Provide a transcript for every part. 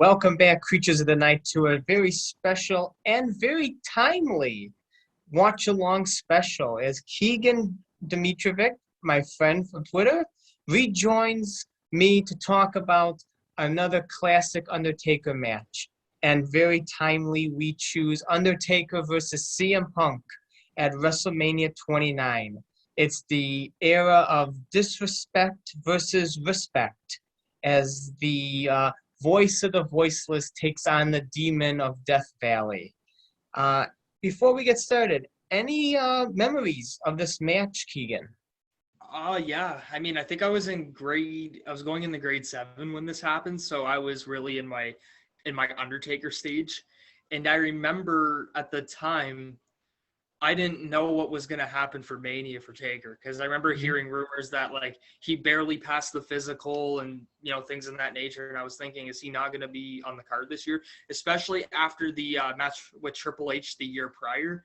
Welcome back, creatures of the night, to a very special and very timely watch-along special as Keegan Dimitrijevic, my friend from Twitter, rejoins me to talk about another classic Undertaker match. And very timely, we choose Undertaker versus CM Punk at WrestleMania 29. It's the era of disrespect versus respect as the voice of the voiceless takes on the demon of Death Valley. Uh, Before we get started, any memories of this match, Keegan? Yeah. I think I was going in the grade 7 when this happened, so I was really in my Undertaker stage. And I remember at the time I didn't know what was going to happen for Mania for Taker, because I remember hearing rumors that like he barely passed the physical and things in that nature, and I was thinking, is he not going to be on the card this year? Especially after the match with Triple H the year prior,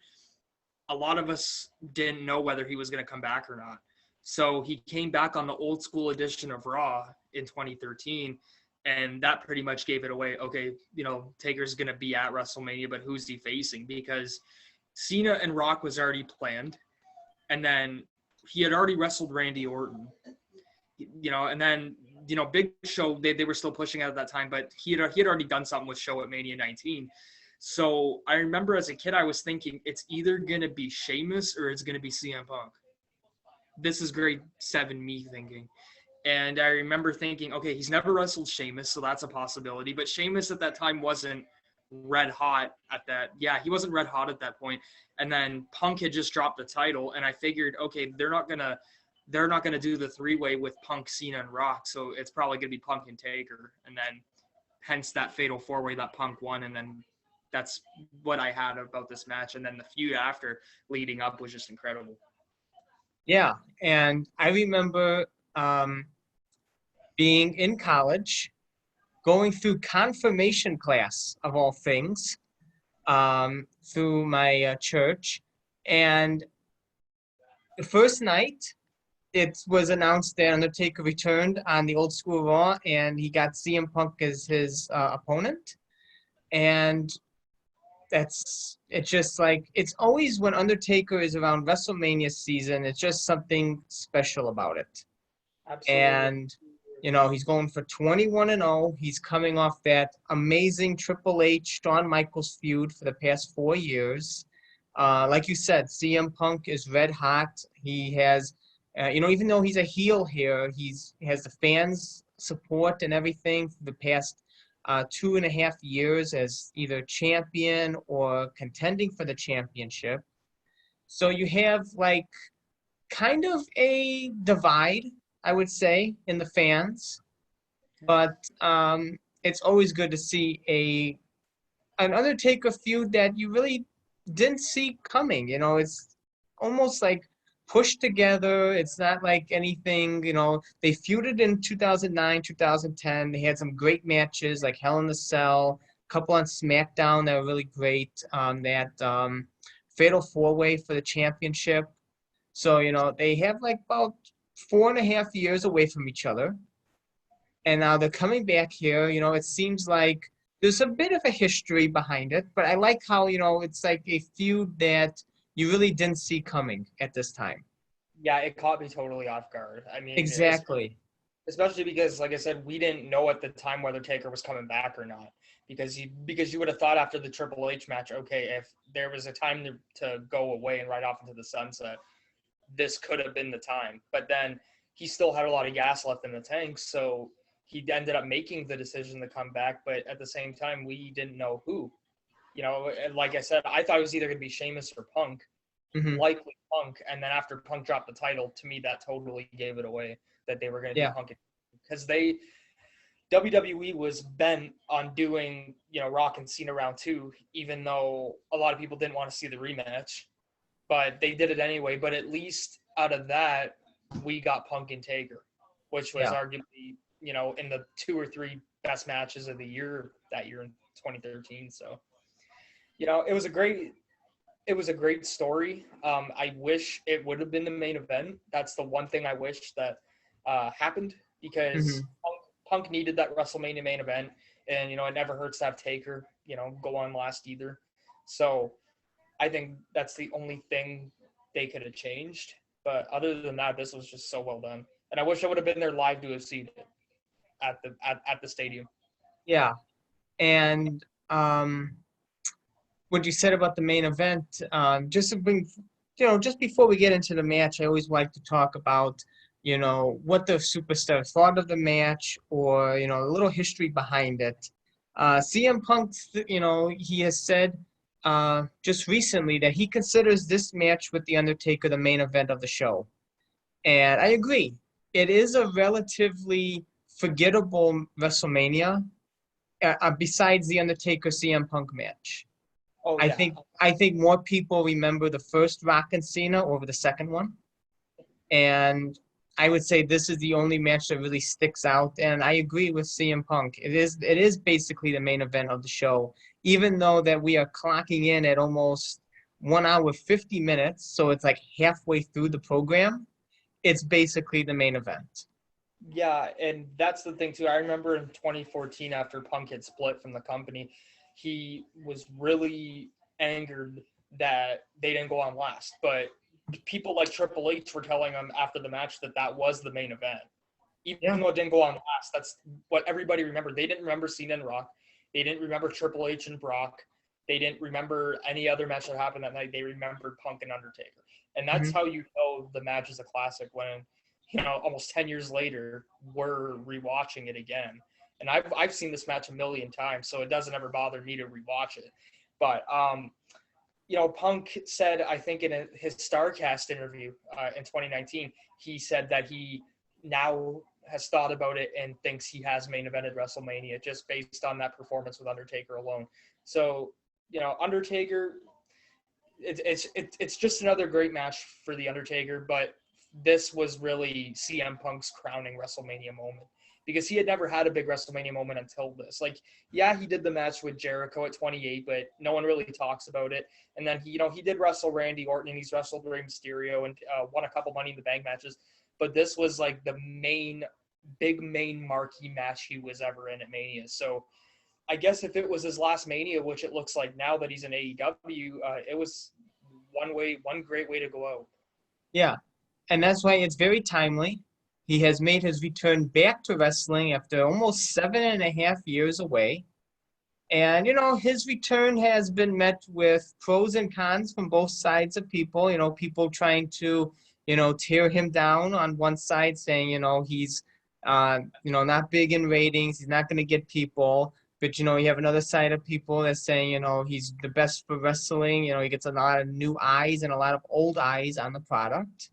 a lot of us didn't know whether he was going to come back or not. So he came back on the old school edition of Raw in 2013, and that pretty much gave it away. Okay, Taker's going to be at WrestleMania, but who's he facing? Because Cena and Rock was already planned, and then he had already wrestled Randy Orton, and then Big Show they were still pushing out at that time, but he had already done something with Show at Mania 19. So I remember as a kid I was thinking it's either gonna be Sheamus or it's gonna be CM Punk. This is grade 7 me thinking. And I remember thinking, okay, he's never wrestled Sheamus, so that's a possibility. But Sheamus at that time wasn't red hot at that. Yeah, he wasn't red hot at that point. And then Punk had just dropped the title, and I figured, okay, they're not gonna do the 3-way with Punk, Cena, and Rock, so it's probably gonna be Punk and Taker, and then hence that fatal 4-way that Punk won, and then that's what I had about this match. And then the feud after leading up was just incredible. Yeah, and I remember being in college, going through confirmation class, of all things, through my church. And the first night, it was announced that Undertaker returned on the old school Raw, and he got CM Punk as his opponent. And it's just like, it's always when Undertaker is around WrestleMania season, it's just something special about it. Absolutely. And he's going for 21-0. He's coming off that amazing Triple H Shawn Michaels feud for the past 4 years. Like you said, CM Punk is red hot. He has, even though he's a heel here, he has the fans' support and everything for the past 2.5 years as either champion or contending for the championship. So you have like kind of a divide, I would say, in the fans. But it's always good to see an Undertaker feud that you really didn't see coming. It's almost like pushed together. It's not like anything, they feuded in 2009, 2010. They had some great matches like Hell in a Cell, a couple on SmackDown that were really great. That Fatal 4-way for the championship. So, they have like about 4.5 years away from each other. And now they're coming back here. It seems like there's a bit of a history behind it, but I like how, it's like a feud that you really didn't see coming at this time. Yeah, it caught me totally off guard. Exactly. Especially because, like I said, we didn't know at the time whether Taker was coming back or not. Because you would have thought after the Triple H match, okay, if there was a time to go away and ride off into the sunset, this could have been the time. But then he still had a lot of gas left in the tank, so he ended up making the decision to come back. But at the same time, we didn't know who. Like I said, I thought it was either going to be Sheamus or Punk, likely Punk. And then after Punk dropped the title, to me, that totally gave it away that they were going to do Punk. Because WWE was bent on doing, Rock and Cena round 2, even though a lot of people didn't want to see the rematch. But they did it anyway. But at least out of that, we got Punk and Taker, which was arguably, in the 2 or 3 best matches of the year that year in 2013. So, it was a great story. I wish it would have been the main event. That's the one thing I wish that happened, because Punk needed that WrestleMania main event. And, it never hurts to have Taker, go on last either. So I think that's the only thing they could have changed. But other than that, this was just so well done. And I wish I would have been there live to have seen it at the stadium. Yeah. And what you said about the main event, just to bring, just before we get into the match, I always like to talk about, what the superstar thought of the match, or, a little history behind it. CM Punk, he has said just recently that he considers this match with The Undertaker the main event of the show. And I agree. It is a relatively forgettable WrestleMania, besides the Undertaker CM Punk match. Oh I yeah. think I think more people remember the first Rock and Cena over the second one, and I would say this is the only match that really sticks out. And I agree with CM Punk. It is basically the main event of the show, even though that we are clocking in at almost 1 hour 50 minutes, so it's like halfway through the program. It's basically the main event. Yeah, and that's the thing too. I remember in 2014 after Punk had split from the company, he was really angered that they didn't go on last. But people like Triple H were telling him after the match that that was the main event. Yeah. Even though it didn't go on last, that's what everybody remembered. They didn't remember Cena and Rock. They didn't remember Triple H and Brock. They didn't remember any other match that happened that night. They remembered Punk and Undertaker. And that's Mm-hmm. how you know the match is a classic when, almost 10 years later, we're rewatching it again. And I've seen this match a million times, so it doesn't ever bother me to rewatch it. But, Punk said, I think in his StarCast interview in 2019, he said that he now has thought about it and thinks he has main evented WrestleMania just based on that performance with Undertaker alone. So, Undertaker, it's just another great match for the Undertaker, but this was really CM Punk's crowning WrestleMania moment because he had never had a big WrestleMania moment until this. Like, yeah, he did the match with Jericho at 28, but no one really talks about it. And then he did wrestle Randy Orton, and he's wrestled Rey Mysterio and won a couple Money in the Bank matches. But this was like the main marquee match he was ever in at Mania. So I guess if it was his last Mania, which it looks like now that he's in AEW, it was one great way to go out. Yeah. And that's why it's very timely. He has made his return back to wrestling after almost 7.5 years away. And, his return has been met with pros and cons from both sides of people. People trying to, tear him down on one side, saying, he's, not big in ratings. He's not going to get people. But, you have another side of people that's saying, he's the best for wrestling. He gets a lot of new eyes and a lot of old eyes on the product.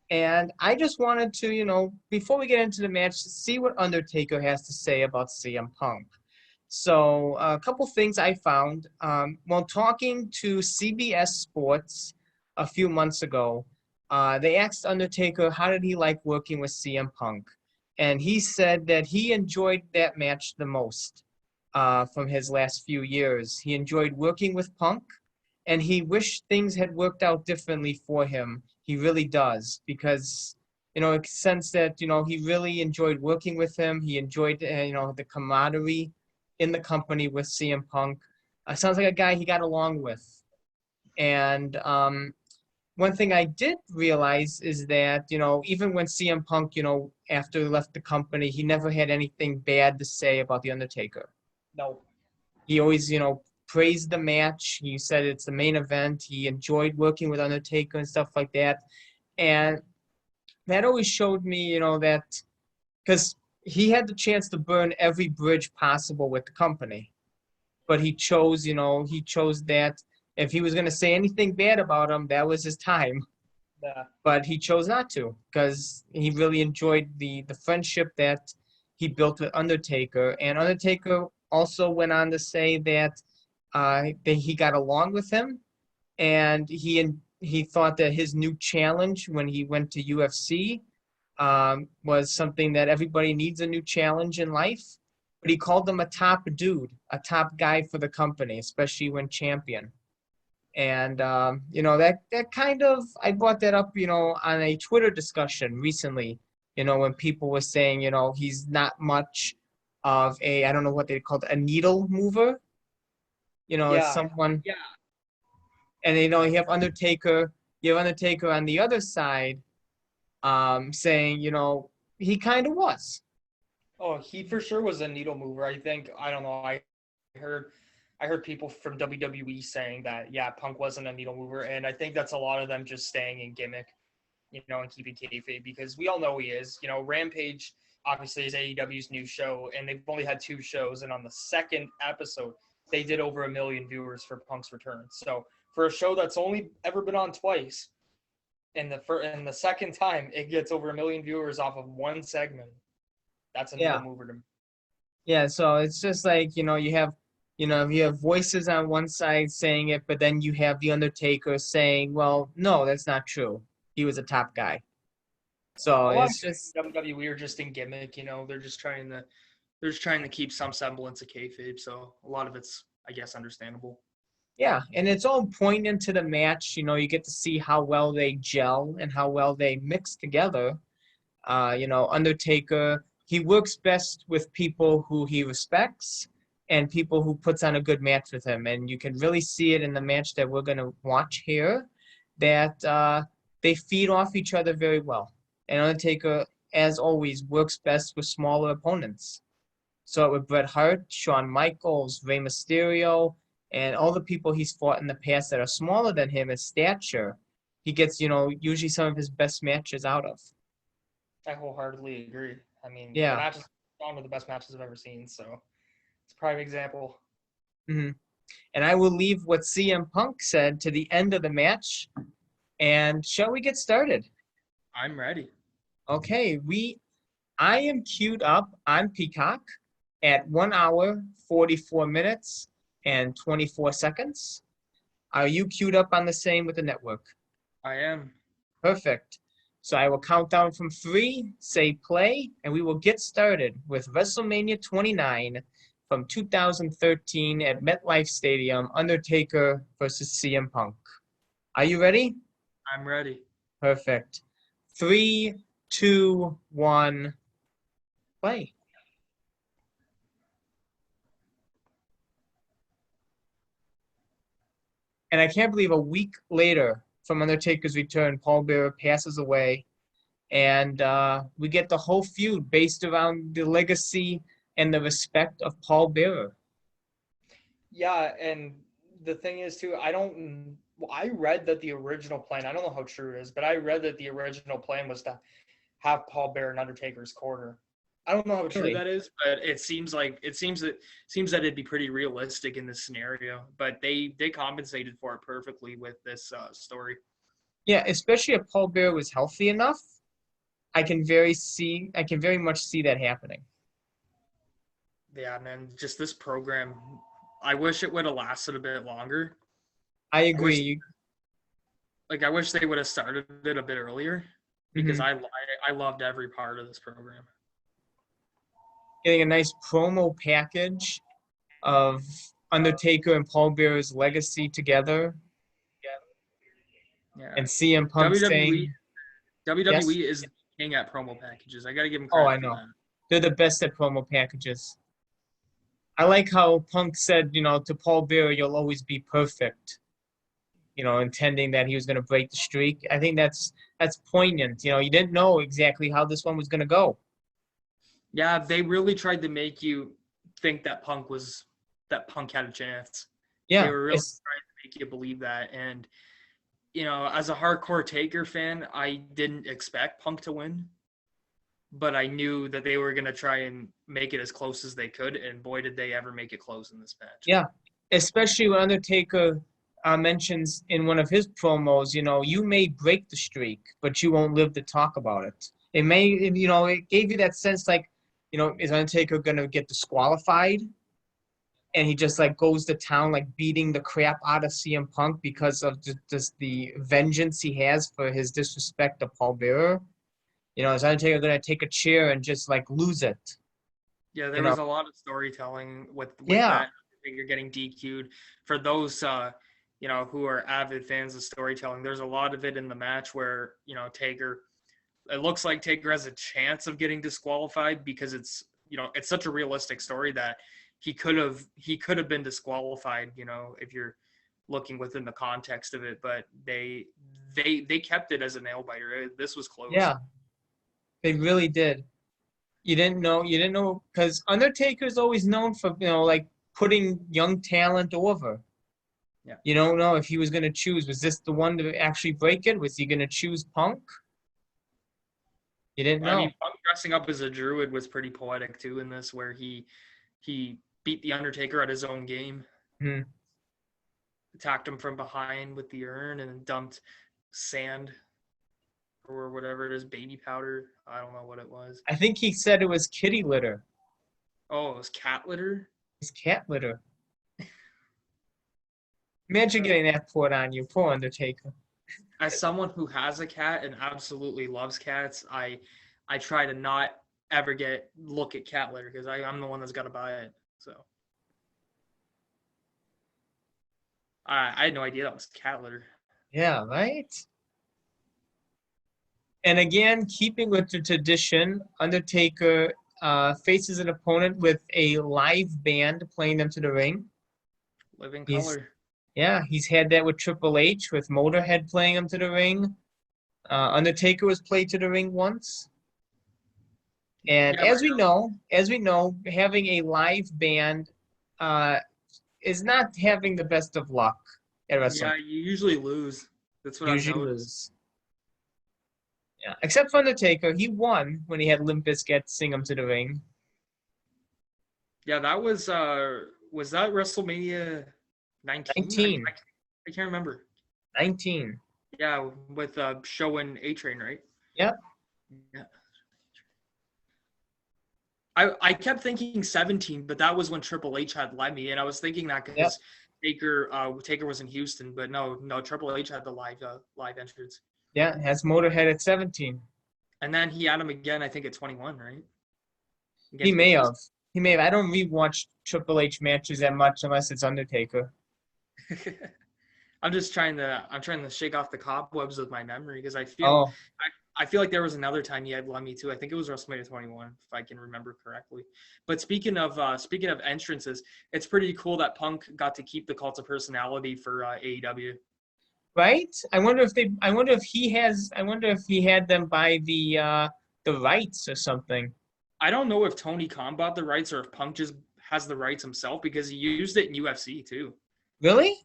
And I just wanted to, before we get into the match, see what Undertaker has to say about CM Punk. So a couple things I found while talking to CBS Sports a few months ago. They asked Undertaker how did he like working with CM Punk, and he said that he enjoyed that match the most from his last few years. He enjoyed working with Punk, and he wished things had worked out differently for him. He really does, because it sense that he really enjoyed working with him. He enjoyed the camaraderie in the company with CM Punk. Sounds like a guy he got along with. And one thing I did realize is that, even when CM Punk, after he left the company, he never had anything bad to say about The Undertaker. No. He always, praised the match. He said it's the main event. He enjoyed working with Undertaker and stuff like that. And that always showed me, that because he had the chance to burn every bridge possible with the company. But he chose that if he was going to say anything bad about him, that was his time. Yeah. But he chose not to because he really enjoyed the friendship that he built with Undertaker. And Undertaker also went on to say that he got along with him, and he thought that his new challenge when he went to UFC was something that everybody needs, a new challenge in life. But he called him a top dude, a top guy for the company, especially when champion. And that kind of, I brought that up, on a Twitter discussion recently. When people were saying, he's not much of I don't know what they called, a needle mover. It's Yeah. someone, Yeah. and you have Undertaker on the other side, saying, he kind of was. Oh, he for sure was a needle mover. I think I don't know. Heard I heard people from WWE saying that yeah, Punk wasn't a needle mover, and I think that's a lot of them just staying in gimmick, and keeping kayfabe because we all know he is. Rampage obviously is AEW's new show, and they've only had 2 shows, and on the second episode, they did over 1 million viewers for Punk's return. So for a show that's only ever been on twice, and the second time it gets over 1 million viewers off of one segment, that's a needle Yeah. mover to me. Yeah, so it's just like, you have voices on one side saying it, but then you have the Undertaker saying, well, no, that's not true. He was a top guy. So A lot of it's just, WWE are just in gimmick. They're just trying to keep some semblance of kayfabe. So a lot of it's, I guess, understandable. yeah, and it's all poignant to the match. You get to see how well they gel and how well they mix together. Undertaker, he works best with people who he respects and people who puts on a good match with him. And you can really see it in the match that we're going to watch here, that they feed off each other very well. And Undertaker, as always, works best with smaller opponents. So with Bret Hart, Shawn Michaels, Rey Mysterio, and all the people he's fought in the past that are smaller than him in stature, he gets, usually some of his best matches out of. I wholeheartedly agree. I mean, the Yeah. matches are one of the best matches I've ever seen. So it's a prime example. hmm And I will leave what CM Punk said to the end of the match. And shall we get started? I'm ready. Okay, I am queued up on Peacock at 1 hour, 44 minutes, and 24 seconds. Are you queued up on the same with the network? I am. Perfect. So I will count down from 3, say play, and we will get started with WrestleMania 29 from 2013 at MetLife Stadium, Undertaker versus CM Punk. Are you ready? I'm ready. Perfect. 3, 2, 1, play. And I can't believe a week later from Undertaker's return, Paul Bearer passes away. And we get the whole feud based around the legacy and the respect of Paul Bearer. Yeah, and the thing is too, I read that the original plan, I don't know how true it is, but I read that the original plan was to have Paul Bearer in Undertaker's corner. I don't know how true Really? that is, but it seems that it'd be pretty realistic in this scenario. But they compensated for it perfectly with this story. Yeah, especially if Paul Bearer was healthy enough, I can very much see that happening. Yeah, man, just this program, I wish it would have lasted a bit longer. I I wish agree. I wish they would have started it a bit earlier because Mhm. I loved every part of this program. Getting a nice promo package of Undertaker and Paul Bearer's legacy together, Yeah, and CM Punk WWE saying, yes? WWE is the king at promo packages. I got to give them Oh, I credit for know. that. They're the best at promo packages. I like how Punk said, to Paul Bearer, you'll always be perfect, intending that he was going to break the streak. I think that's poignant. You didn't know exactly how this one was going to go. Yeah, they really tried to make you think that Punk had a chance. They Yeah, were really trying to make you believe that. And as a hardcore Taker fan, I didn't expect Punk to win, but I knew that they were going to try and make it as close as they could. And boy, did they ever make it close in this match. yeah. Especially when Undertaker mentions in one of his promos, you may break the streak, but you won't live to talk about it. It gave you that sense like, is Undertaker going to get disqualified? And he just like goes to town, like beating the crap out of CM Punk because of just the vengeance he has for his disrespect of Paul Bearer. Is Undertaker going to take a chair and just like lose it? Yeah, You there know? was a lot of storytelling with Yeah. that. You're getting DQ'd. For those who are avid fans of storytelling, there's a lot of it in the match where Taker. It looks like Taker has a chance of getting disqualified because it's it's such a realistic story that he could have been disqualified, if you're looking within the context of it, but they kept it as a nail biter. This was close. Yeah, they really did. You didn't know, because Undertaker's always known for, like putting young talent over. Yeah. You don't know if he was going to choose. Was this the one to actually break it? Was he going to choose Punk? You didn't know. I mean, Punk dressing up as a druid was pretty poetic too in this, where he beat the Undertaker at his own game, attacked him from behind with the urn, and dumped sand or whatever it is, baby powder. I don't know what it was. I think he said it was kitty litter. Oh, it was cat litter? It's cat litter. Imagine getting that poured on you. Poor Undertaker. As someone who has a cat and absolutely loves cats, I try to not ever look at cat litter because I'm the one that's got to buy it. So I had no idea that was cat litter. Yeah, right? And again, keeping with the tradition, Undertaker faces an opponent with a live band playing them to the ring. Living color. Yeah, he's had that with Triple H, with Motorhead playing him to the ring. Undertaker was played to the ring once. And Yeah, as we know, having a live band is not having the best of luck at WrestleMania. Yeah, you usually lose. That's what I've noticed. Yeah, except for Undertaker, he won when he had Limp Bizkit sing him to the ring. Yeah, that was that WrestleMania 19? 19. I can't remember. 19. Yeah, with Show and A-Train, right? Yep. Yeah. I kept thinking 17, but that was when Triple H had Lemmy, and I was thinking that because Taker was in Houston, but no, Triple H had the live entrance. Yeah, has Motorhead at 17. And then he had him again, I think, at 21, right? He may have. I don't rewatch Triple H matches that much unless it's Undertaker. I'm trying to shake off the cobwebs of my memory because I feel like there was another time he had Lemmy too. I think it was WrestleMania 21, if I can remember correctly. But speaking of entrances, it's pretty cool that Punk got to keep the Cult of Personality for AEW. Right? I wonder if he had them by the rights or something. I don't know if Tony Khan bought the rights or if Punk just has the rights himself because he used it in UFC too. Really?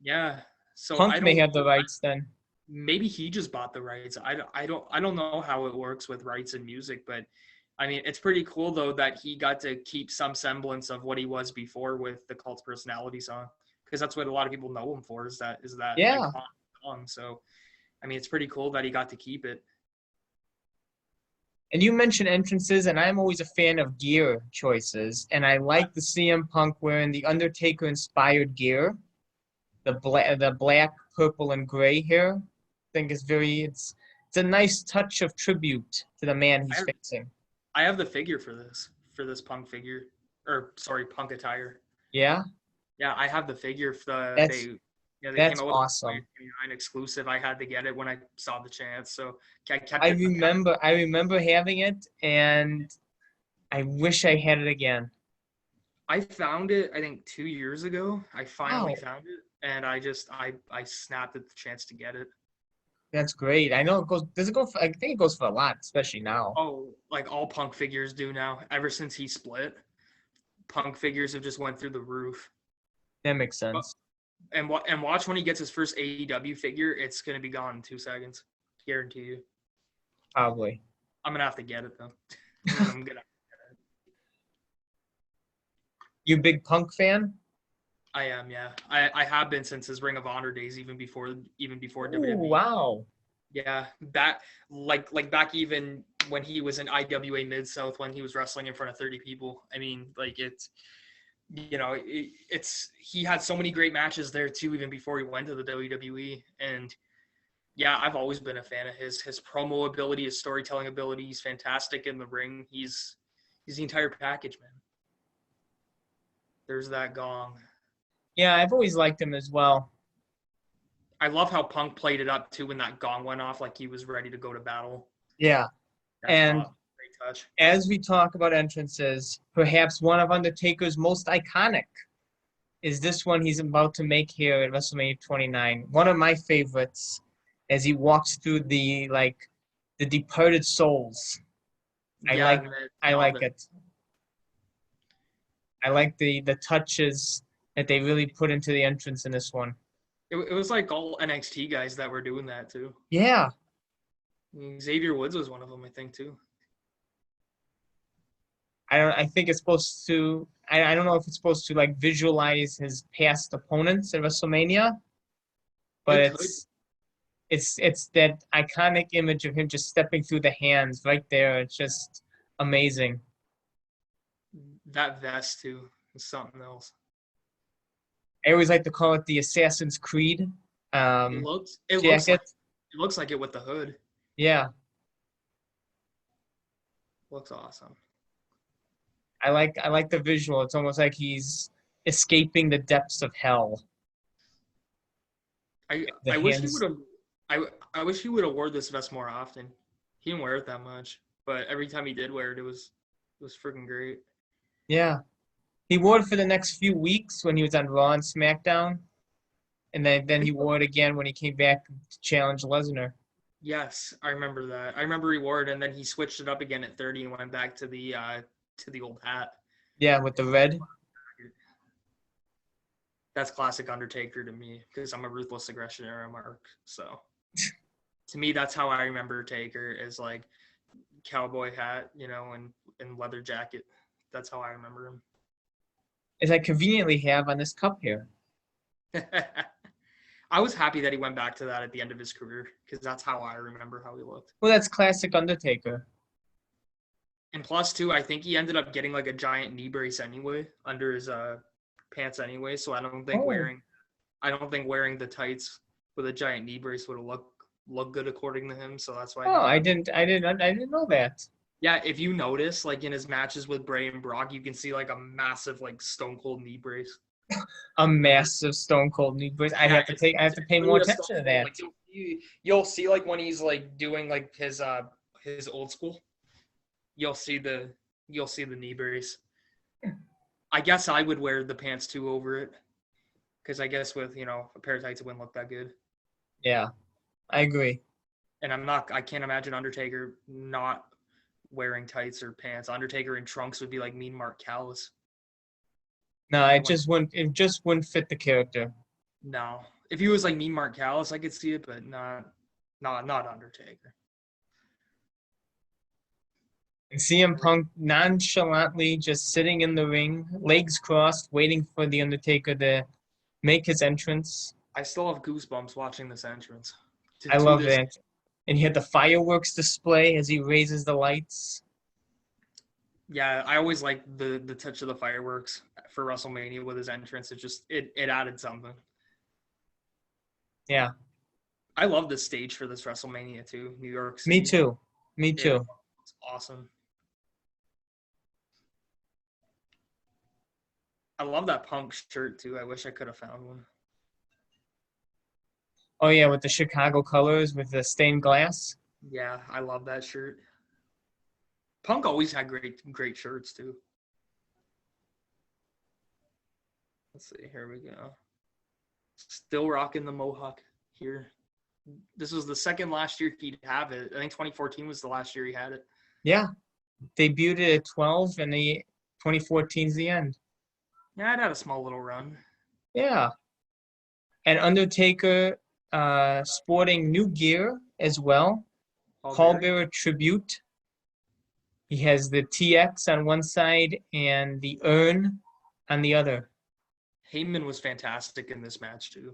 Yeah. So Punk may have the rights then. Maybe he just bought the rights. I don't know how it works with rights in music, but I mean it's pretty cool though that he got to keep some semblance of what he was before with the Cult Personality song, because that's what a lot of people know him for is that iconic song. So I mean it's pretty cool that he got to keep it. And you mentioned entrances, and I'm always a fan of gear choices, and I like the CM Punk wearing the Undertaker inspired gear. The black, purple, and gray here, I think is it's a nice touch of tribute to the man he's facing. I have the figure for this Punk figure, Punk attire. Yeah? Yeah, I have the figure. That's came out with awesome. An exclusive. I had to get it when I saw the chance, so I kept I it. I remember having it, and I wish I had it again. I found it, I think 2 years ago. I finally found it, and I snapped at the chance to get it. That's great. I know it goes. Does it go for? I think it goes for a lot, especially now. Oh, like all Punk figures do now. Ever since he split, Punk figures have just went through the roof. That makes sense. And watch when he gets his first AEW figure, it's gonna be gone in 2 seconds. Guarantee you. Probably. I'm gonna have to get it though. I'm gonna. You a big Punk fan? I am, yeah. I have been since his Ring of Honor days, even before WWE. Wow. Yeah, back back even when he was in IWA Mid South when he was wrestling in front of 30 people. I mean, like it's he had so many great matches there too, even before he went to the WWE. And yeah, I've always been a fan of his promo ability, his storytelling ability. He's fantastic in the ring. He's the entire package, man. There's that gong. Yeah, I've always liked him as well. I love how Punk played it up too when that gong went off, like he was ready to go to battle. Yeah. That's great touch. as we talk about entrances, perhaps one of Undertaker's most iconic is this one he's about to make here at WrestleMania 29. One of my favorites as he walks through the departed souls. I Yeah, like and I nailed like it. I like the touches that they really put into the entrance in this one. It was like all NXT guys that were doing that too. Yeah. Xavier Woods was one of them, I think, too. I think it's supposed to I don't know if it's supposed to like visualize his past opponents at WrestleMania, but It could. it's that iconic image of him just stepping through the hands right there. It's just amazing. That vest too is something else. I always like to call it the Assassin's Creed It jacket. looks like it with the hood. Yeah, Looks awesome. I like the visual. It's almost like he's escaping the depths of hell. The I wish he hands. would have I wish he would have wore this vest more often. He didn't wear it that much, but every time he did wear it, it was freaking great. Yeah, he wore it for the next few weeks when he was on Raw and SmackDown, and then he wore it again when he came back to challenge Lesnar. Yes, I remember that. I remember he wore it, and then he switched it up again at 30 and went back to the old hat. Yeah, with the red. That's classic Undertaker to me because I'm a ruthless aggression era mark. So to me, that's how I remember Taker is like cowboy hat, and leather jacket. That's how I remember him. As I conveniently have on this cup here. I was happy that he went back to that at the end of his career because that's how I remember how he looked. Well, that's classic Undertaker. And plus, too, I think he ended up getting like a giant knee brace anyway under his pants anyway. So I don't think wearing the tights with a giant knee brace would have looked good according to him. So that's why. Oh, I didn't know that. Yeah, if you notice, like in his matches with Bray and Brock, you can see like a massive like Stone Cold knee brace. A massive Stone Cold knee brace. I have to pay more attention to that. Like, you'll see like when he's like doing like his old school, you'll see the knee brace. I guess I would wear the pants too over it, because I guess with a pair of tights it wouldn't look that good. Yeah, I agree. And I can't imagine Undertaker not wearing tights or pants. Undertaker in trunks would be like Mean Mark Callis. No, it just wouldn't fit the character. No, if he was like Mean Mark Callis, I could see it, but not Undertaker. And CM Punk nonchalantly just sitting in the ring, legs crossed, waiting for the Undertaker to make his entrance. I still have goosebumps watching this entrance. I love that. And he had the fireworks display as he raises the lights. Yeah, I always like the touch of the fireworks for WrestleMania with his entrance. It added something. Yeah. I love the stage for this WrestleMania too, New York City. Me too. It's awesome. I love that Punk shirt too. I wish I could have found one. Oh yeah, with the Chicago colors, with the stained glass. Yeah, I love that shirt. Punk always had great shirts too. Let's see. Here we go. Still rocking the Mohawk here. This was the second last year he'd have it. I think 2014 was the last year he had it. Yeah. Debuted at 12 and the 2014's the end. Yeah, it had a small little run. Yeah. And Undertaker sporting new gear as well. Pallbearer tribute. He has the TX on one side and the urn on the other. Heyman was fantastic in this match too.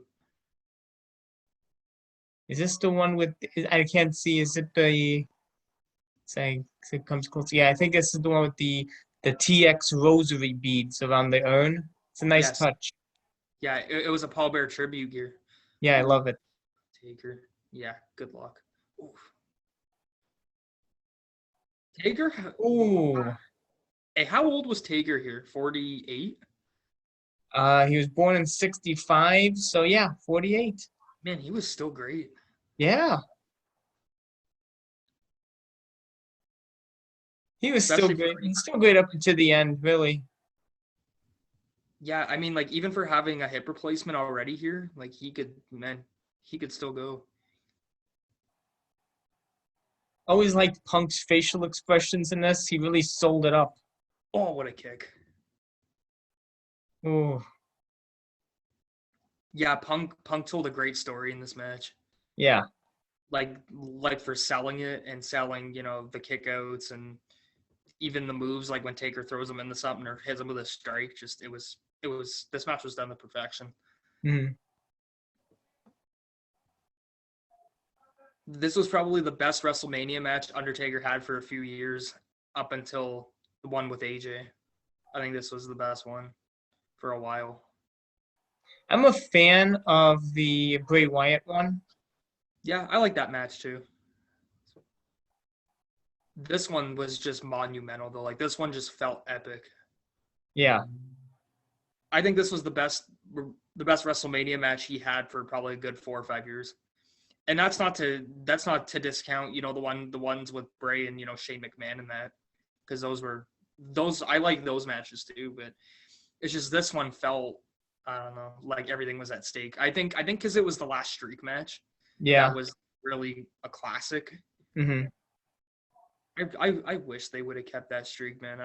Is this the one with? I can't see. Is it the? Saying it comes close. Yeah, I think this is the one with the TX rosary beads around the urn. It's a nice touch. Yeah, it was a pallbearer tribute gear. Yeah, I love it. Taker. Yeah, good luck. Oof. Taker? Ooh. Hey, how old was Taker here? 48? He was born in 65, so yeah, 48. Man, he was still great. Yeah. He was still especially great. He's still great up until the end, really. yeah, I mean, like even for having a hip replacement already here, like he could still go. Always liked Punk's facial expressions in this. He really sold it up. Oh, what a kick! Ooh, Yeah, Punk told a great story in this match. yeah. Like for selling it and selling, the kickouts and even the moves, like when Taker throws him into something or hits him with a strike. Just it was this match was done to perfection. Mhm. This was probably the best WrestleMania match Undertaker had for a few years, up until the one with AJ. I think this was the best one for a while. I'm a fan of the Bray Wyatt one. Yeah, I like that match too. This one was just monumental though. Like this one just felt epic. Yeah. I think this was the best WrestleMania match he had for probably a good 4 or 5 years. And that's not to discount, the ones with Bray and Shane McMahon and that, because those I like those matches too, but it's just this one felt, I don't know, like everything was at stake. I think because it was the last streak match Yeah. that was really a classic. Hmm. I wish they would have kept that streak, man.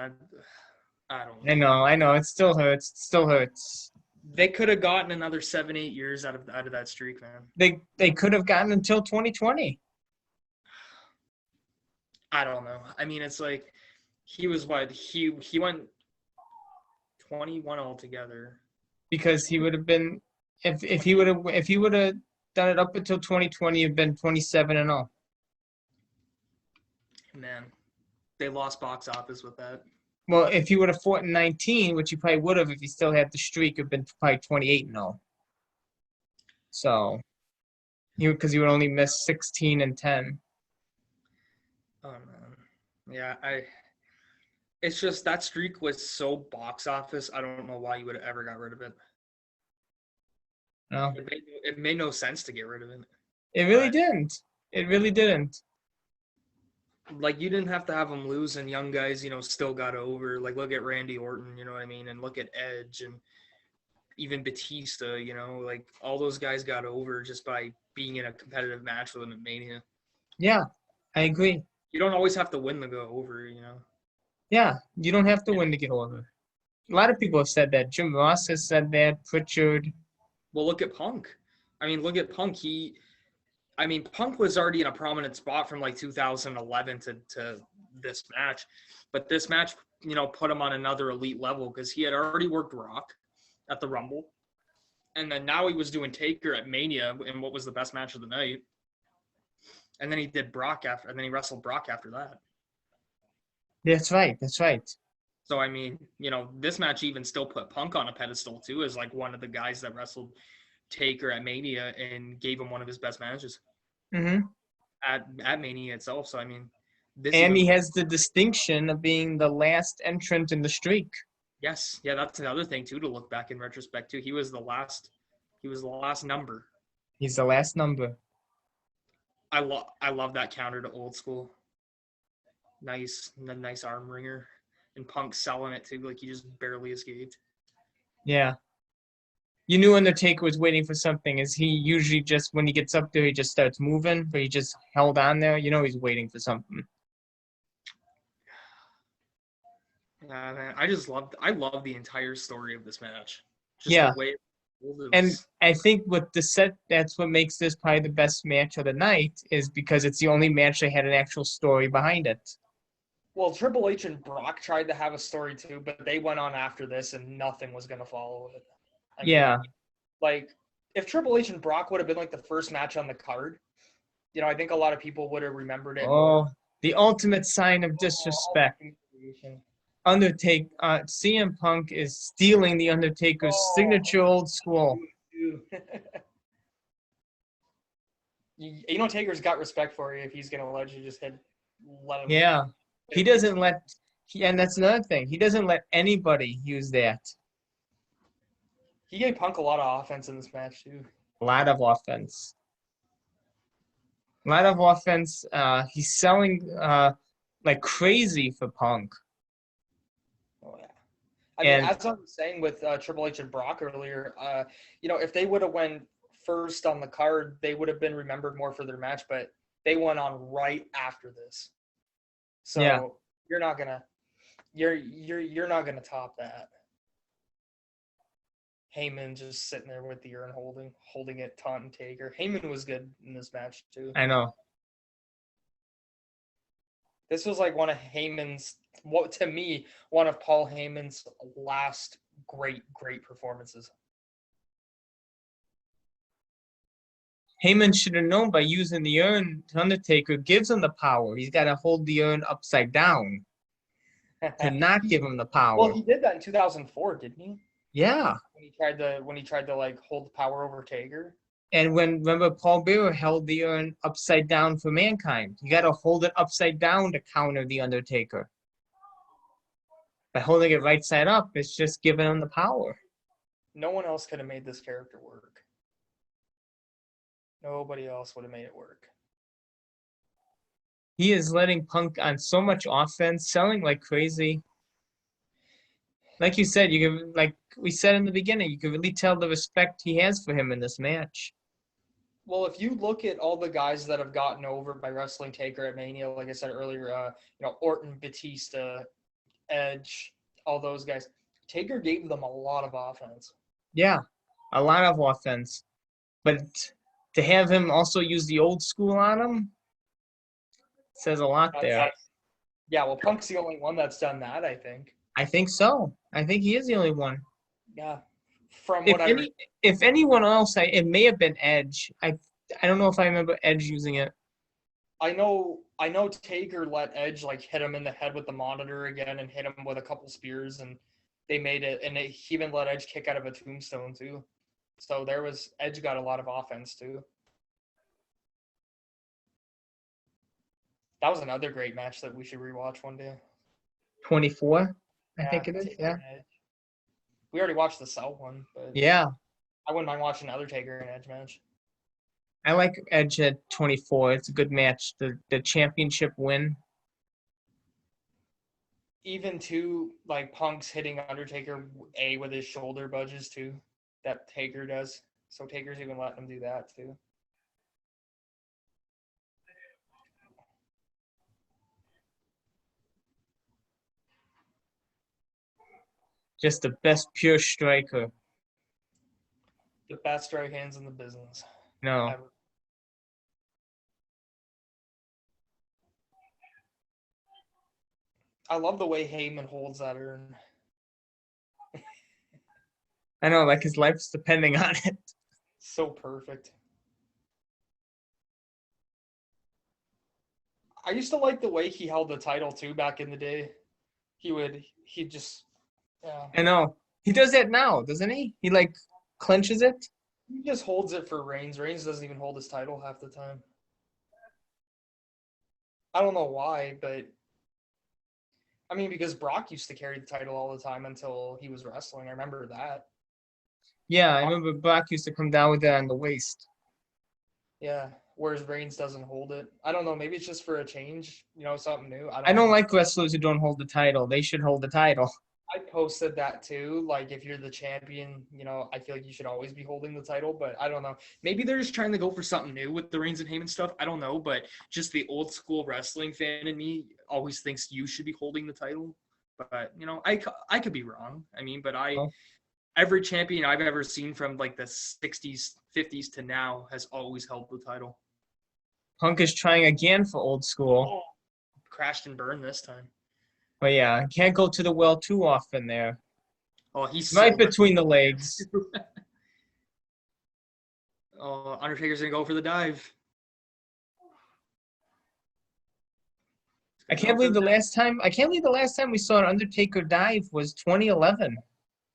I don't I know. know. I know. It still hurts. It still hurts. They could have gotten another 7, 8 years out of that streak, man. They could have gotten until 2020 I don't know. I mean, it's like he was what he went 21 altogether. because he would have been if he would have done it up until 2020, it'd been 27-0. Man, they lost box office with that. Well, if he would have fought in 19, which he probably would have if he still had the streak, it'd been probably 28-0. So because he would only miss 16 and 10. Oh man, yeah. It's just that streak was so box office. I don't know why you would have ever got rid of it. No, It made no sense to get rid of it. it really didn't. It really didn't. Like you didn't have to have them lose, and young guys, still got over. Like look at Randy Orton, you know what I mean, and look at Edge and even Batista. Like all those guys got over just by being in a competitive match with them at Mania. Yeah, I agree. You don't always have to win to go over. Yeah, you don't have to win to get over. A lot of people have said that. Jim Ross has said that. Pritchard. Well, look at Punk. I mean, look at Punk. Punk was already in a prominent spot from like 2011 to this match, but this match, put him on another elite level because he had already worked Rock at the Rumble, and then now he was doing Taker at Mania in what was the best match of the night, and then he did Brock after, and then he wrestled Brock after that. That's right. That's right. So I mean, this match even still put Punk on a pedestal too, as like one of the guys that wrestled Taker at Mania and gave him one of his best matches Hmm. at Mania itself. So I mean, And he has the distinction of being the last entrant in the streak. yes, yeah, that's another thing too to look back in retrospect too. He was the last number. He's the last number. I love that counter to Old School. Nice arm ringer, and Punk selling it too, like he just barely escaped. Yeah. You knew Undertaker was waiting for something. Is he usually just, when he gets up there, he just starts moving, but he just held on there? You know he's waiting for something. Yeah, man, I love the entire story of this match. Just Yeah. the way it And was. I think with the set, that's what makes this probably the best match of the night, is because it's the only match that had an actual story behind it. Well, Triple H and Brock tried to have a story too, but they went on after this, and nothing was going to follow it. I mean, Yeah. like if Triple H and Brock would have been like the first match on the card, I think a lot of people would have remembered it more. Oh, the ultimate sign of disrespect. CM Punk is stealing the Undertaker's signature old school. Taker's got respect for you if he's going to let you just let him. Yeah. He doesn't let, and that's another thing. He doesn't let anybody use that. He gave Punk a lot of offense in this match too. A lot of offense. A lot of offense. He's selling like crazy for Punk. Oh yeah. I mean, And as I was saying with Triple H and Brock earlier, if they would have went first on the card, they would have been remembered more for their match. But they went on right after this, yeah, so you're not gonna you're not gonna top that. Heyman just sitting there with the urn holding it, taunting Taker. Heyman was good in this match too. I know. This was like one of Heyman's, what to me, one of Paul Heyman's last great performances. Heyman should have known by using the urn. Undertaker gives him the power. He's got to hold the urn upside down to not give him the Well, power. he did that in 2004, didn't he? Yeah. When he tried to like hold the power over Taker. And remember, Paul Bearer held the urn upside down for Mankind. You got to hold it upside down to counter the Undertaker. By holding it right side up, it's just giving him the power. No one else could have made this character work. Nobody else would have made it work. He is letting Punk on so much offense, selling like crazy. Like you said, you can, like we said in the beginning, you can really tell the respect he has for him in this match. Well, if you look at all the guys that have gotten over by wrestling Taker at Mania, like I said earlier, Orton, Batista, Edge, all those guys, Taker gave them a lot of offense. Yeah, a lot of offense. But to have him also use the old school on him says a lot there. Yeah, well, Punk's the only one that's done that, I think. I think so. I think he is the only one. Yeah. From what If anyone else, it may have been Edge. I don't know if I remember Edge using it. I know Taker let Edge like hit him in the head with the monitor again and hit him with a couple spears, and they made it, and he even let Edge kick out of a tombstone too. So Edge got a lot of offense too. That was another great match that we should rewatch one day. 24, I think it is. Yeah. We already watched the Cell one, but yeah, I wouldn't mind watching another Taker and Edge match. I like Edge at 24. It's a good match. The championship win. Even too, like Punk's hitting Undertaker with his shoulder budges too, that Taker does. So Taker's even letting him do that too. Just the best pure striker. The best right hands in the business. No. Ever. I love the way Heyman holds that urn. I know, like his life's depending on it. So perfect. I used to like the way he held the title too back in the day. He just, yeah. I know. He does that now, doesn't he? He like clenches it. He just holds it for Reigns. Reigns doesn't even hold his title half the time. I don't know why, but I mean, because Brock used to carry the title all the time until he was wrestling. I remember that. Yeah, I remember Brock used to come down with that on the waist. Yeah, whereas Reigns doesn't hold it. I don't know. Maybe it's just for a change, something new. I don't like wrestlers who don't hold the title. They should hold the title. I posted that too. Like, if you're the champion, I feel like you should always be holding the title. But I don't know. Maybe they're just trying to go for something new with the Reigns and Heyman stuff. I don't know. But just the old school wrestling fan in me always thinks you should be holding the title. But I could be wrong. I mean, but every champion I've ever seen from like the 60s, 50s to now has always held the title. Punk is trying again for old school. Crashed and burned this time. But yeah, can't go to the well too often there. Oh, he's right between the legs. Oh, Undertaker's gonna go for the dive. I can't believe the last time we saw an Undertaker dive was 2011.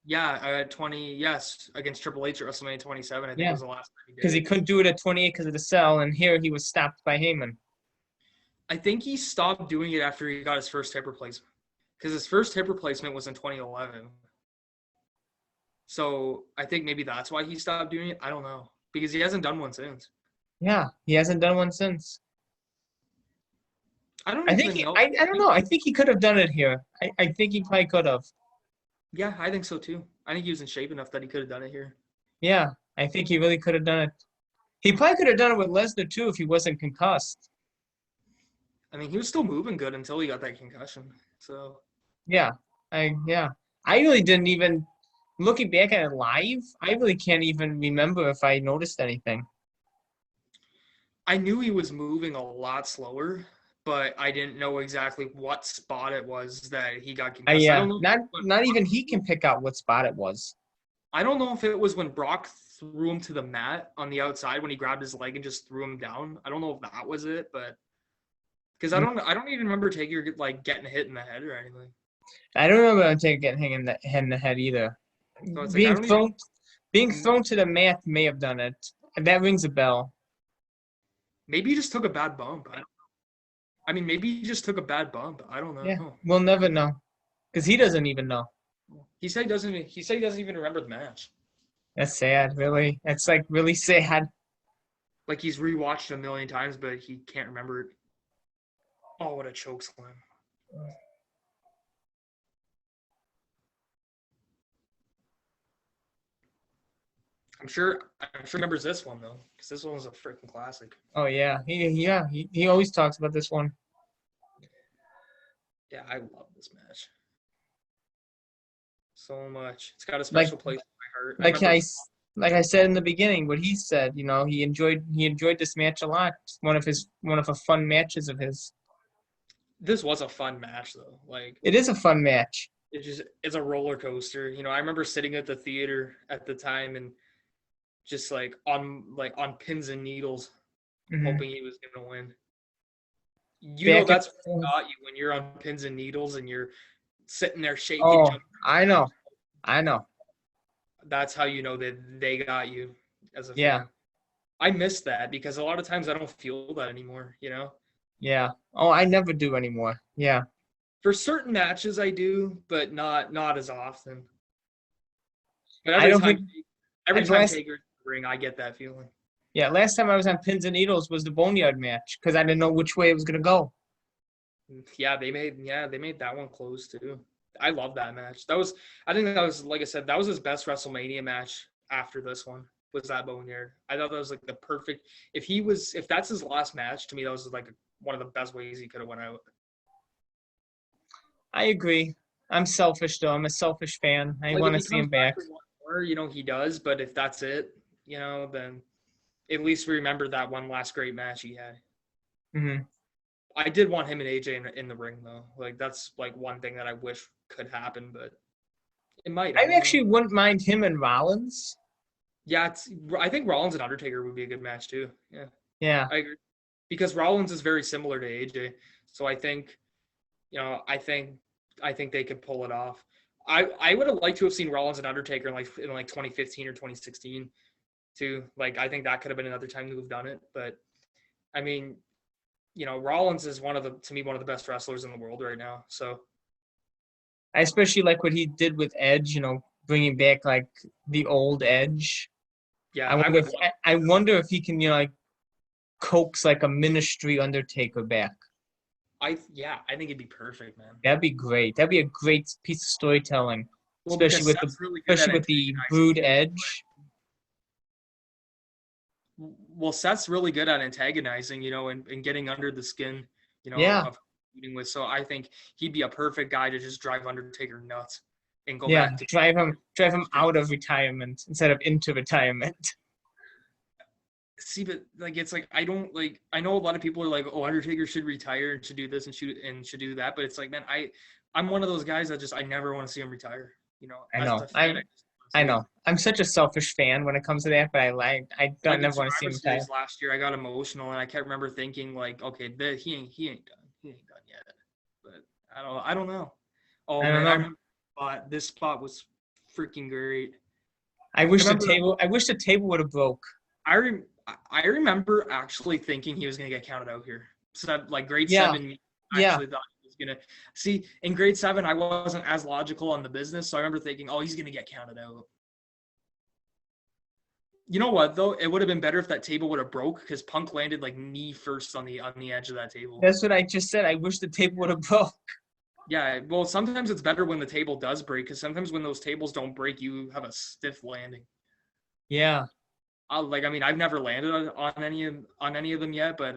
Yeah, 20, yes, against Triple H at WrestleMania 27, I think was the last time he did. Because he couldn't do it at 28 because of the cell, and here he was stopped by Heyman. I think he stopped doing it after he got his first hip replacement. Because his first hip replacement was in 2011. So I think maybe that's why he stopped doing it. I don't know. Because he hasn't done one since. Yeah, he hasn't done one since. I don't I think even know. I don't know. I think he could have done it here. I think he probably could have. Yeah, I think so too. I think he was in shape enough that he could have done it here. Yeah, I think he really could have done it. He probably could have done it with Lesnar too if he wasn't concussed. I mean, he was still moving good until he got that concussion. So Yeah, yeah. I really didn't even looking back at it live. I really can't even remember if I noticed anything. I knew he was moving a lot slower, but I didn't know exactly what spot it was that he got concussed. I Yeah, don't know. not even he can pick out what spot it was. I don't know if it was when Brock threw him to the mat on the outside when he grabbed his leg and just threw him down. I don't know if that was it, but because I don't even remember Taker like getting hit in the head or anything. I don't remember Undertaker getting hit in the head either. So it's like I Being don't even. thrown being thrown to the mat may have done it. That rings a bell. Maybe he just took a bad bump. I mean, maybe he just took a bad bump. I don't Yeah, know. we'll never know because he doesn't even know. He said he doesn't. He said he doesn't even remember the match. That's sad, really. That's like really sad. Like he's rewatched it a million times, but he can't remember it. Oh, what a choke slam! I'm sure. He remembers this one though, because this one was a freaking classic. Oh yeah, he always talks about this one. Yeah, I love this match so much. It's got a special place in my heart. Like I said in the beginning, what he said, he enjoyed this match a lot. One of the fun matches of his. This was a fun match though. Like It is a fun match. it's a roller coaster. I remember sitting at the theater at the time and just on pins and needles, hoping he was gonna win. That's what got you when you're on pins and needles and you're sitting there shaking. Oh, I know. That's how you know that they got you as a fan. Yeah. I miss that because a lot of times I don't feel that anymore. Yeah. Oh, I never do anymore. Yeah. For certain matches I do, but not as often. But I don't think every time Taker's in the ring, I get that feeling. Yeah, last time I was on pins and needles was the Boneyard match because I didn't know which way it was gonna go. Yeah, they made that one close too. I love that match. I think that was, like I said, that was his best WrestleMania match after this one. Was that Boneyard? I thought that was like the perfect. If that's his last match, to me that was like one of the best ways he could have went out. I agree. I'm selfish though. I'm a selfish fan. I want to see him back. Or he does. But if that's it, then at least remember that one last great match he had. Mm-hmm. I did want him and AJ in the ring though. Like that's like one thing that I wish could happen, but it might. I actually wouldn't mind him and Rollins. Yeah, I think Rollins and Undertaker would be a good match too. Yeah. Yeah. I agree. Because Rollins is very similar to AJ, so I think they could pull it off. I would have liked to have seen Rollins and Undertaker in 2015 or 2016 too. Like I think that could have been another time we've done it, but I mean, Rollins is to me one of the best wrestlers in the world right now. So I especially like what he did with Edge, bringing back like the old Edge. Yeah, I wonder if he can, coax like a Ministry Undertaker back. I think it'd be perfect, man. That'd be great. That'd be a great piece of storytelling, especially with the Brood Edge. Well, Seth's really good at antagonizing, and getting under the skin, of feuding with. So I think he'd be a perfect guy to just drive Undertaker nuts and go back to drive him out of retirement instead of into retirement. See, but it's like I know a lot of people are like, oh, Undertaker should retire and should do this and should do that, but it's like, man, I'm one of those guys that I never want to see him retire. I know. I'm such a selfish fan when it comes to that, but I never want to see him retire. Last year, I got emotional and I can't remember thinking like, okay, he ain't done. He ain't done yet. But I don't know. Oh man, I remember this spot was freaking great. I wish the table would have broke. I remember actually thinking he was going to get counted out here. So that grade 7, I actually thought he was going to see in grade 7. I wasn't as logical on the business. So I remember thinking, oh, he's going to get counted out. You know what though? It would have been better if that table would have broke because Punk landed like knee first on the edge of that table. That's what I just said. I wish the table would have broke. Yeah, well, sometimes it's better when the table does break because sometimes when those tables don't break, you have a stiff landing. Yeah. I've never landed on any of them yet, but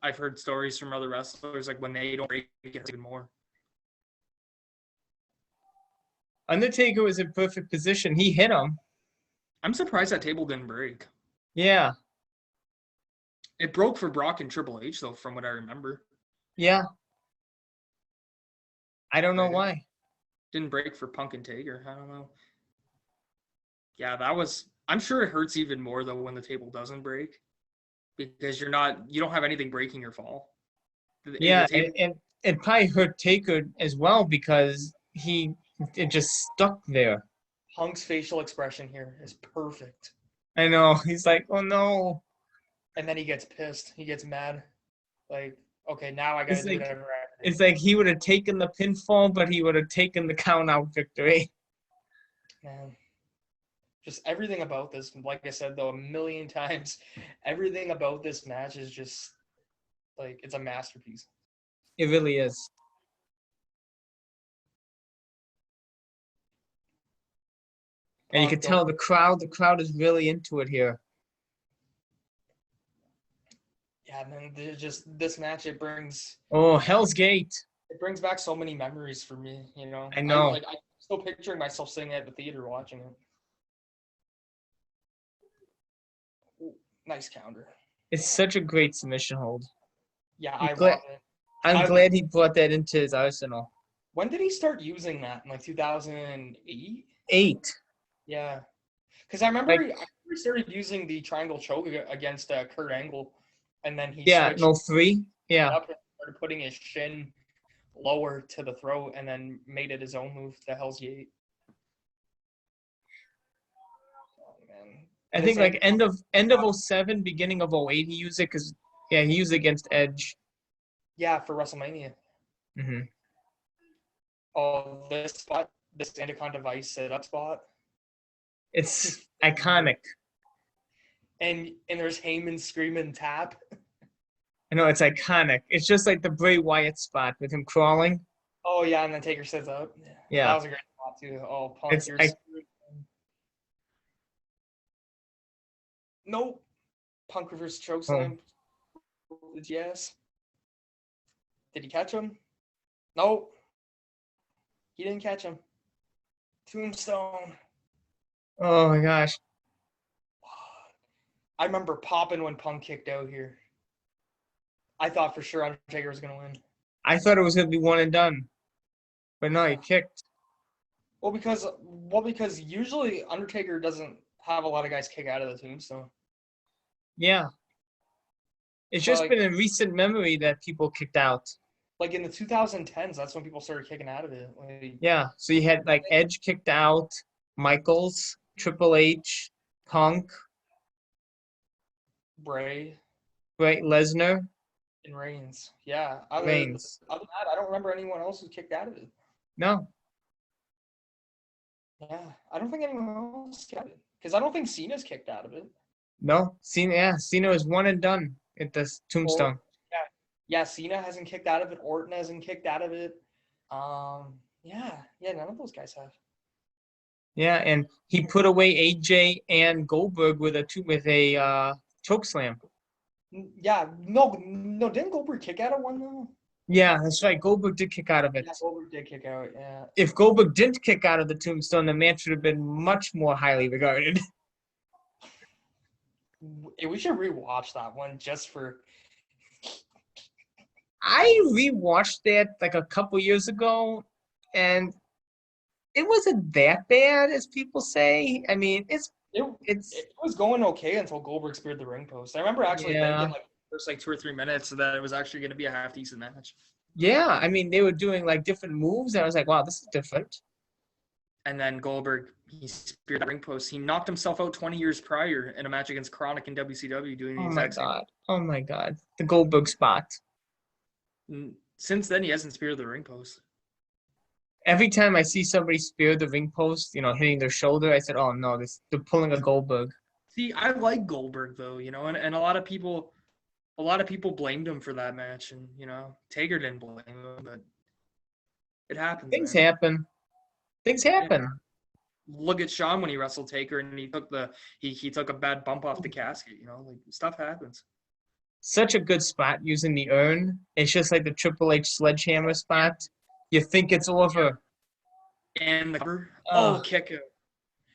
I've heard stories from other wrestlers like when they don't break, it gets even more. Undertaker was in perfect position. He hit him. I'm surprised that table didn't break. Yeah. It broke for Brock and Triple H though, from what I remember. Yeah. I don't know Right? why. Didn't break for Punk and Taker. I don't know. Yeah, I'm sure it hurts even more though when the table doesn't break because you don't have anything breaking your fall. Yeah, The table, and it probably hurt Taker as well because it just stuck there. Punk's facial expression here is perfect. I know. He's like, oh no. And then he gets pissed. He gets mad. Like, okay, now I gotta It's do like whatever I have to do. it's like he would have taken the pinfall, but he would have taken the count out victory. Man, just everything about this, like I said though, a million times, everything about this match is just like it's a masterpiece. It really is. And you can Punk, tell the crowd is really into it here. yeah, man, just this match Oh, Hell's Gate. it brings back so many memories for me. You know, I know. I'm still picturing myself sitting at the theater watching it. Ooh, nice counter. It's such a great submission hold. Yeah, I'm I glad, love it. I'm glad he brought that into his arsenal. When did he start using that? In like 2008? 8. Yeah, because I remember Like, he started using the triangle choke against Kurt Angle, and then he yeah, switched no 3. Yeah. up and started putting his shin lower to the throat, and then made it his own move, the Hell's Gate. Oh man, I think like end of 07, beginning of 08, he used it because he used it against Edge. yeah, for WrestleMania. Hmm. Oh, this spot, this Anaconda Vice setup spot, It's iconic. and there's Heyman screaming tap. I know it's iconic. It's just like the Bray Wyatt spot with him crawling. Oh yeah, and then Taker sits up. Yeah, Yeah, that was a great spot too. Oh, Punk, you're screwed. Nope. Punk reverse chokeslam. Yes. Did he catch him? Nope. He didn't catch him. Tombstone. Oh my gosh. I remember popping when Punk kicked out here. I thought for sure Undertaker was gonna win. I thought it was gonna be one and done, but no, he kicked. Well, because usually Undertaker doesn't have a lot of guys kick out of the Tombstone. Yeah, it's So, just been in recent memory that people kicked out. like in the 2010s, that's when people started kicking out of it. Like, Yeah, so you had like Edge kicked out, Michaels, Triple H, Punk, Bray right? Lesnar, and Reigns. Yeah. Reigns. Other than that, I don't remember anyone else who kicked out of it. No, Yeah, I don't think anyone else kicked out of it. Because I don't think Cena's kicked out of it. no. Cena was one and done at this Tombstone. Yeah, Cena hasn't kicked out of it. Orton hasn't kicked out of it. Yeah, none of those guys have. Yeah, and he put away AJ and Goldberg with a choke slam. Yeah, no, didn't Goldberg kick out of one though? Yeah, that's right. Goldberg did kick out of it. Yeah, Goldberg did kick out. Yeah. If Goldberg didn't kick out of the Tombstone, the match should have been much more highly regarded. We should rewatch that one just for. I rewatched that like a couple years ago, and it wasn't that bad as people say. I mean, It was going okay until Goldberg speared the ring post. I remember actually thinking like first like 2 or 3 minutes that it was actually going to be a half decent match. Yeah, I mean they were doing like different moves, and I was like, wow, this is different. And then Goldberg, he speared the ring post. He knocked himself out 20 years prior in a match against Chronic in WCW doing the exact same. Oh my god, the Goldberg spot. Since then, he hasn't speared the ring post. Every time I see somebody spear the ring post, hitting their shoulder, I said, "Oh no, they're pulling a Goldberg." See, I like Goldberg though, and a lot of people blamed him for that match, and Taker didn't blame him, but it happens, Things man. happen. Things Yeah. happen. Look at Shawn when he wrestled Taker, and he took a bad bump off the casket. Like stuff happens. Such a good spot using the urn. It's just like the Triple H sledgehammer spot. You think it's over. And the cover, Oh, kick out.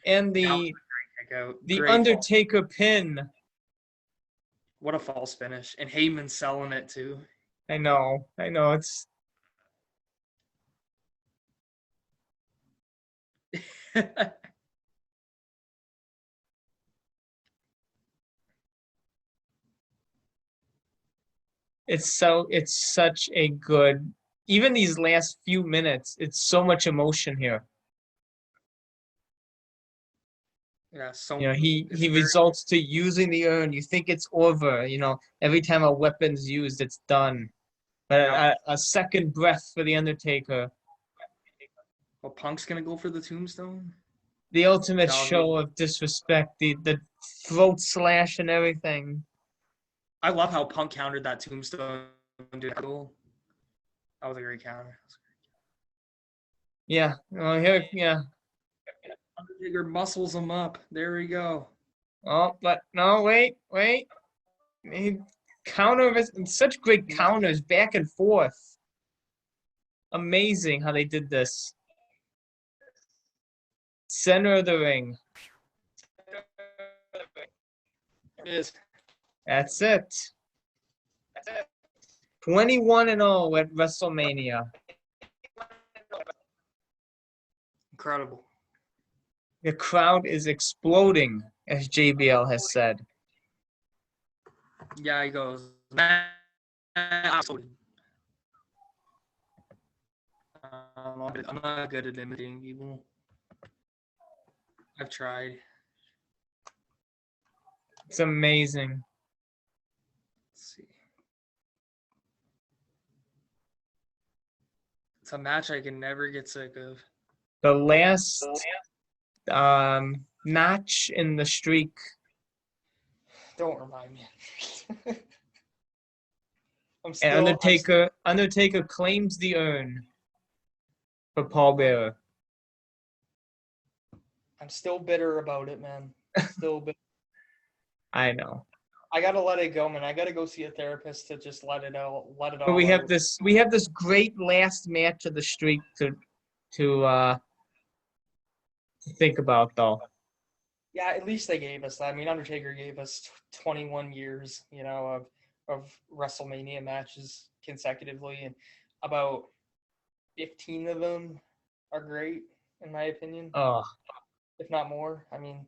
and That was the a great kick out. the Great Undertaker pin. What a false finish, and Heyman selling it too. I know. It's it's such a good. Even these last few minutes, it's so much emotion here. Yeah, so He it's very results to using the urn. You think it's over. Every time a weapon's used, it's done. But yeah. a second breath for the Undertaker. Well, Punk's gonna go for the tombstone. The ultimate No, show of disrespect. The throat slash and everything. I love how Punk countered that tombstone. Dude, cool. That was a great counter. Yeah. Oh, here. Yeah. Undertaker muscles him up. There we go. Oh, but no. Wait. He such great counters back and forth. Amazing how they did this. Center of the ring. It is. That's it. 21-0 at WrestleMania. Incredible. The crowd is exploding, as JBL has said. Yeah, he goes. I'm not good at imitating people. I've tried. It's amazing. Let's see. It's a match I can never get sick of. The last notch in the streak. Don't remind me. And Undertaker claims the urn for Paul Bearer. I'm still bitter about it, man. Still bitter. I know. I gotta let it go, man. I gotta go see a therapist to just let it out. But we have this great last match of the streak to think about, though. Yeah, at least they gave us that. I mean, Undertaker gave us 21 years, of WrestleMania matches consecutively, and about 15 of them are great, in my opinion, Oh, if not more. I mean,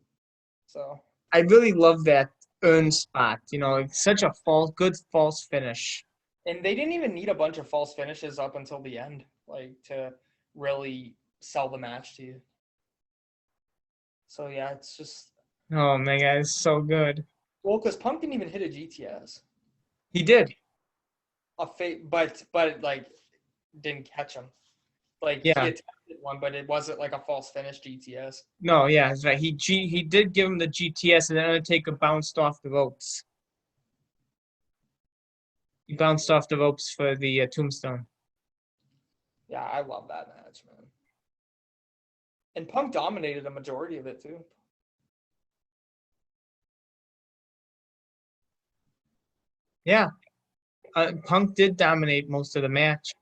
so. I really love that urn spot. It's such a good false finish. And they didn't even need a bunch of false finishes up until the end, like, to really sell the match to you. So, yeah, it's just. Oh my God, it's so good. Well, because Punk didn't even hit a GTS. He did. But like, didn't catch him. Like, Yeah. he attempted one, but it wasn't like a false finish GTS. No, yeah, that's right. He did give him the GTS, and then Undertaker bounced off the ropes. He bounced off the ropes for the tombstone. Yeah, I love that match, man. And Punk dominated a majority of it too. Yeah, Punk did dominate most of the match,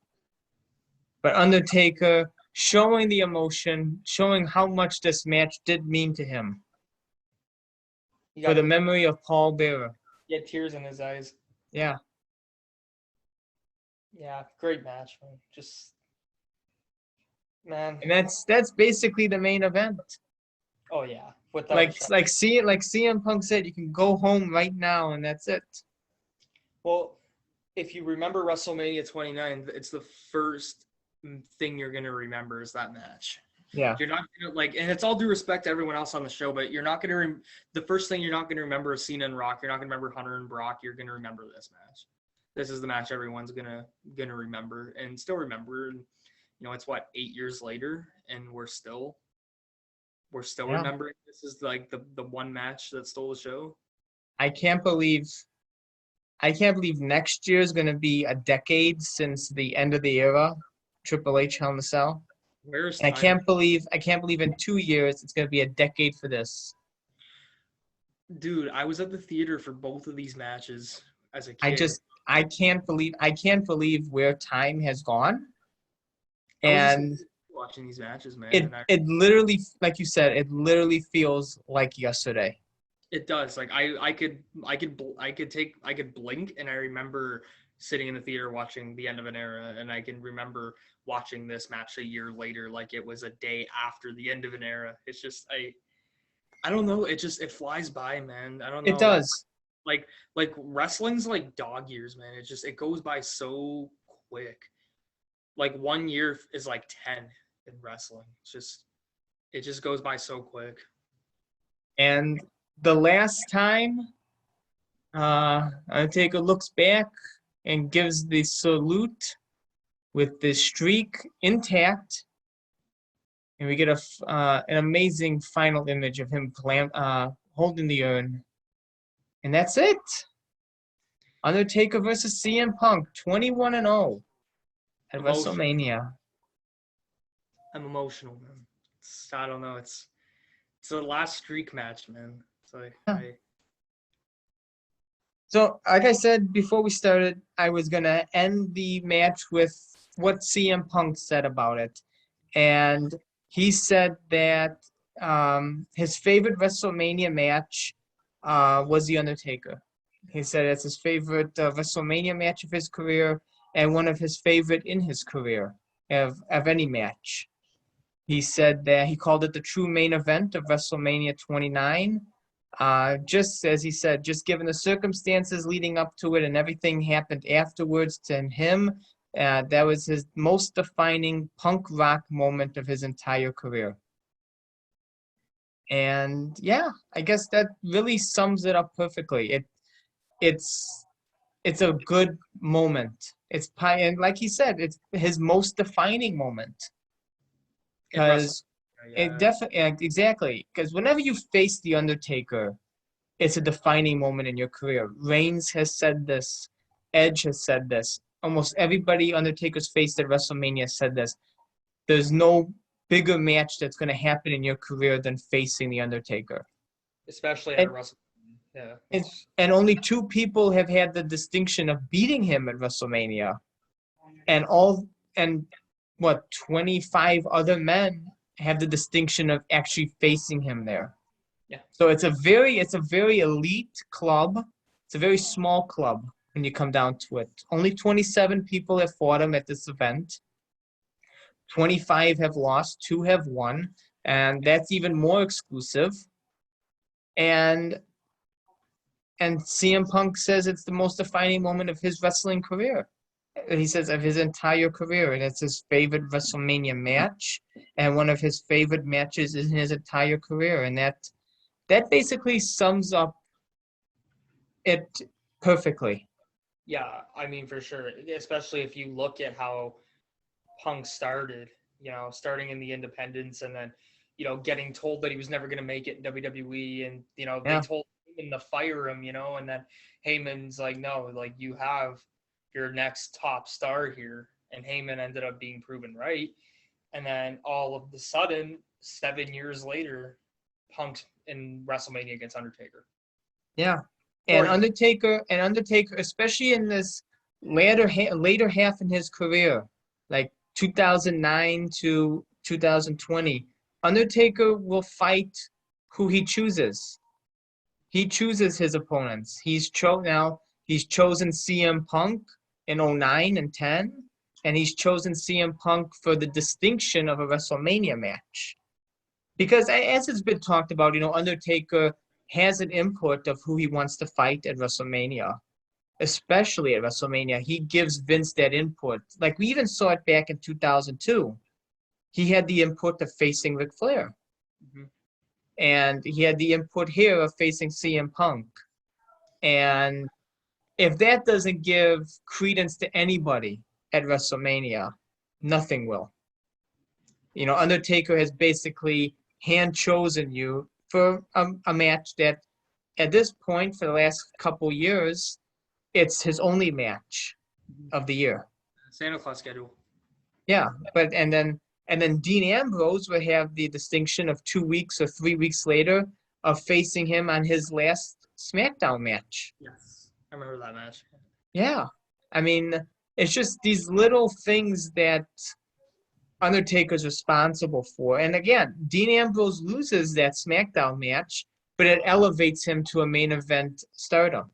but Undertaker showing the emotion, showing how much this match did mean to him for the memory of Paul Bearer. He had tears in his eyes. Yeah. Yeah, great match, man. Just, man. And that's basically the main event. Oh yeah, like CM Punk said, you can go home right now, and that's it. Well, if you remember WrestleMania 29, it's the first thing you're gonna remember is that match. Yeah. You're not gonna and it's all due respect to everyone else on the show, but you're not gonna. The first thing you're not gonna remember is Cena and Rock. You're not gonna remember Hunter and Brock. You're gonna remember this match. This is the match everyone's gonna remember and still remember. And it's 8 years later, and we're still we're still Yeah. remembering this is like the one match that stole the show. I can't believe next year is going to be a decade since the end of the era, Triple H Hell in a Cell. Where's And time? I can't believe in 2 years it's going to be a decade for this. Dude, I was at the theater for both of these matches as a I kid. can't believe where time has gone. I was just And watching these matches, man, it and it literally, like you said, it literally feels like yesterday. it does. Like I could blink, and I remember sitting in the theater watching the end of an era, and I can remember watching this match a year later, like it was a day after the end of an era. It's just I don't know. It flies by, man. I don't It know. does. Like wrestling's like dog years, man. It goes by so quick. Like 1 year is like 10 in wrestling. It just goes by so quick. And the last time Undertaker looks back and gives the salute with the streak intact, and we get an amazing final image of him holding the urn, and that's it. Undertaker versus CM Punk, 21-0 at Emotional. WrestleMania. I'm emotional, man. I don't know. It's the last streak match, man. It's like So, like I said before we started, I was gonna end the match with what CM Punk said about it, and he said that his favorite WrestleMania match was The Undertaker. He said it's his favorite WrestleMania match of his career and one of his favorite in his career of any match. He said that he called it the true main event of WrestleMania 29. Just as he said, just given the circumstances leading up to it and everything happened afterwards to him, that was his most defining punk rock moment of his entire career. And yeah, I guess that really sums it up perfectly. It's a good moment. And like he said, it's his most defining moment. in wrestling. Because it Yeah. definitely, exactly. Because whenever you face The Undertaker, it's a defining moment in your career. Reigns has said this. Edge has said this. Almost everybody Undertaker's faced at WrestleMania said this. There's no bigger match that's going to happen in your career than facing The Undertaker. Especially at a And, WrestleMania. Yeah. and, and only two people have had the distinction of beating him at WrestleMania. And what, 25 other men have the distinction of actually facing him there. Yeah. So it's a very elite club. It's a very small club when you come down to it. Only 27 people have fought him at this event. 25 have lost, 2 have won, and that's even more exclusive. And CM Punk says it's the most defining moment of his wrestling career. He says of his entire career, and it's his favorite WrestleMania match, and one of his favorite matches in his entire career, and that basically sums up it perfectly. Yeah, I mean for sure. Especially if you look at how Punk started, starting in the independents and then, getting told that he was never going to make it in WWE. And, they Yeah. told Heyman to fire him, and then Heyman's like, no, like you have your next top star here. And Heyman ended up being proven right. And then all of the sudden, 7 years later, Punk's in WrestleMania against Undertaker. Yeah. And Undertaker, especially in this later half in his career, like 2009 to 2020, Undertaker will fight who he chooses. He chooses his opponents. He's chosen CM Punk in 09 and 10, and he's chosen CM Punk for the distinction of a WrestleMania match. Because as it's been talked about, Undertaker has an input of who he wants to fight at WrestleMania, especially at WrestleMania. He gives Vince that input. Like we even saw it back in 2002. He had the input of facing Ric Flair. Mm-hmm. And he had the input here of facing CM Punk. And if that doesn't give credence to anybody at WrestleMania, nothing will. Undertaker has basically hand chosen you for a match that at this point for the last couple years, it's his only match of the year. Santa Claus schedule. Yeah, but and then Dean Ambrose would have the distinction of 2 weeks or 3 weeks later of facing him on his last SmackDown match. Yes, I remember that match. Yeah, I mean, it's just these little things that Undertaker's responsible for. And again, Dean Ambrose loses that SmackDown match, but it elevates him to a main event stardom.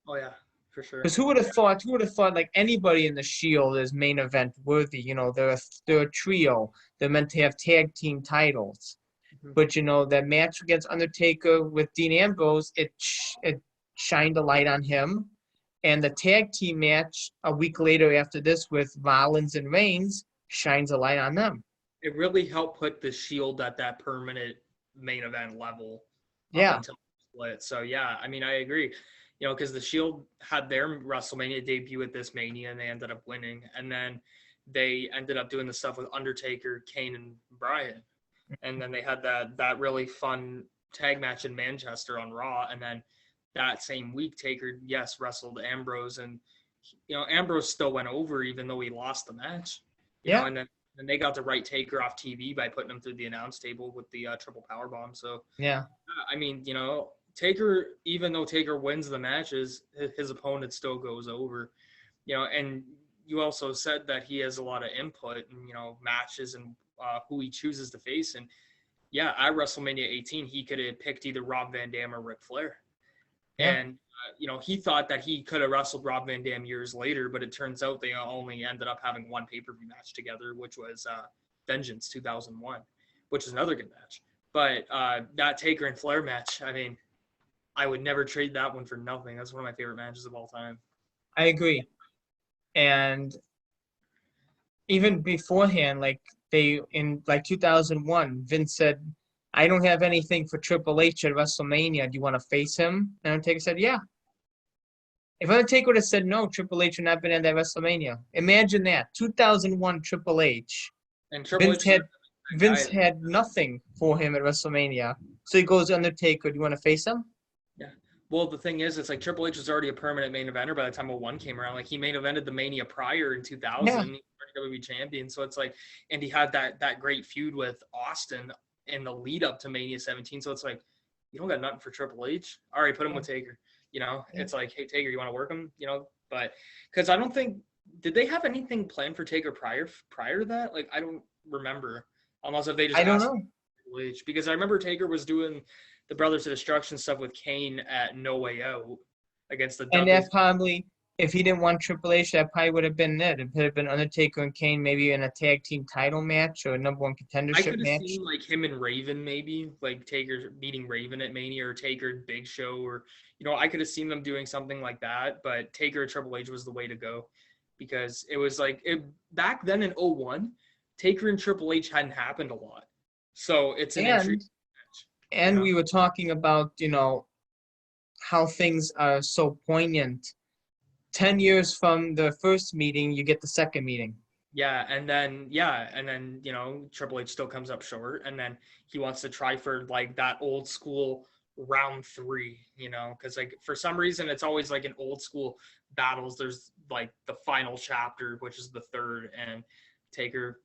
Oh yeah, for sure. Because who would have thought? Who would have thought? Like anybody in the Shield is main event worthy. You know, they're a trio. They're meant to have tag team titles. Mhm. But you know that match against Undertaker with Dean Ambrose, it shined a light on him. And the tag team match a week later after this with Rollins and Reigns shines a light on them. It really helped put the Shield at that permanent main event level Yeah. up until split. So yeah, I mean, I agree. You know, because the Shield had their WrestleMania debut at this Mania and they ended up winning, and then they ended up doing the stuff with Undertaker, Kane, and Bryan, and then they had that really fun tag match in Manchester on Raw, and then that same week Taker wrestled Ambrose, and you know Ambrose still went over even though he lost the match. You know, and then they got to write Taker off TV by putting him through the announce table with the triple power bomb. So yeah, I mean, you know, Taker, even though Taker wins the matches, his opponent still goes over. You know, and you also said that he has a lot of input in, you know, matches and who he chooses to face. And yeah, at WrestleMania 18, he could have picked either Rob Van Dam or Ric Flair. Yeah. And you know, he thought that he could have wrestled Rob Van Dam years later, but it turns out they only ended up having one pay-per-view match together, which was Vengeance 2001, which is another good match. But that Taker and Flair match, I mean, I would never trade that one for nothing. That's one of my favorite matches of all time. I agree. And even beforehand, like in 2001, Vince said, I don't have anything for Triple H at WrestleMania. Do you want to face him? And Undertaker said, yeah. If Undertaker would have said no, Triple H would not have been at that WrestleMania. Imagine that. 2001 Triple H. And Triple Vince had nothing for him at WrestleMania. So he goes, Undertaker, do you want to face him? Yeah. Well, the thing is, it's like Triple H was already a permanent main eventer by the time 01 came around. Like he main evented the Mania prior in 2000. Yeah. He was WWE champion. So it's like, and he had that great feud with Austin in the lead up to Mania 17. So it's like, you don't got nothing for Triple H. All right, put him with Taker. You know, it's like, hey, Taker, you want to work him? You know, but because I don't think, did they have anything planned for Taker prior to that? Like, I don't remember, unless if they just I don't know. Triple H, because I remember Taker was doing the Brothers of Destruction stuff with Kane at No Way Out against the And that probably, if he didn't want Triple H, that probably would have been it. It would have been Undertaker and Kane maybe in a tag team title match or a number one contendership match. I could have seen like him and Raven maybe, like Taker beating Raven at Mania or Taker and Big Show, or, you know, I could have seen them doing something like that, but Taker and Triple H was the way to go because it was like, back then in 01, Taker and Triple H hadn't happened a lot. So it's an intriguing match. And we were talking about, you know, how things are so poignant. 10 years from the first meeting, you get the second meeting. Yeah, and then, you know, Triple H still comes up short, and then he wants to try for, like, that old school round 3, you know, because, like, for some reason, it's always, like, in old school battles, there's, like, the final chapter, which is the third, and Taker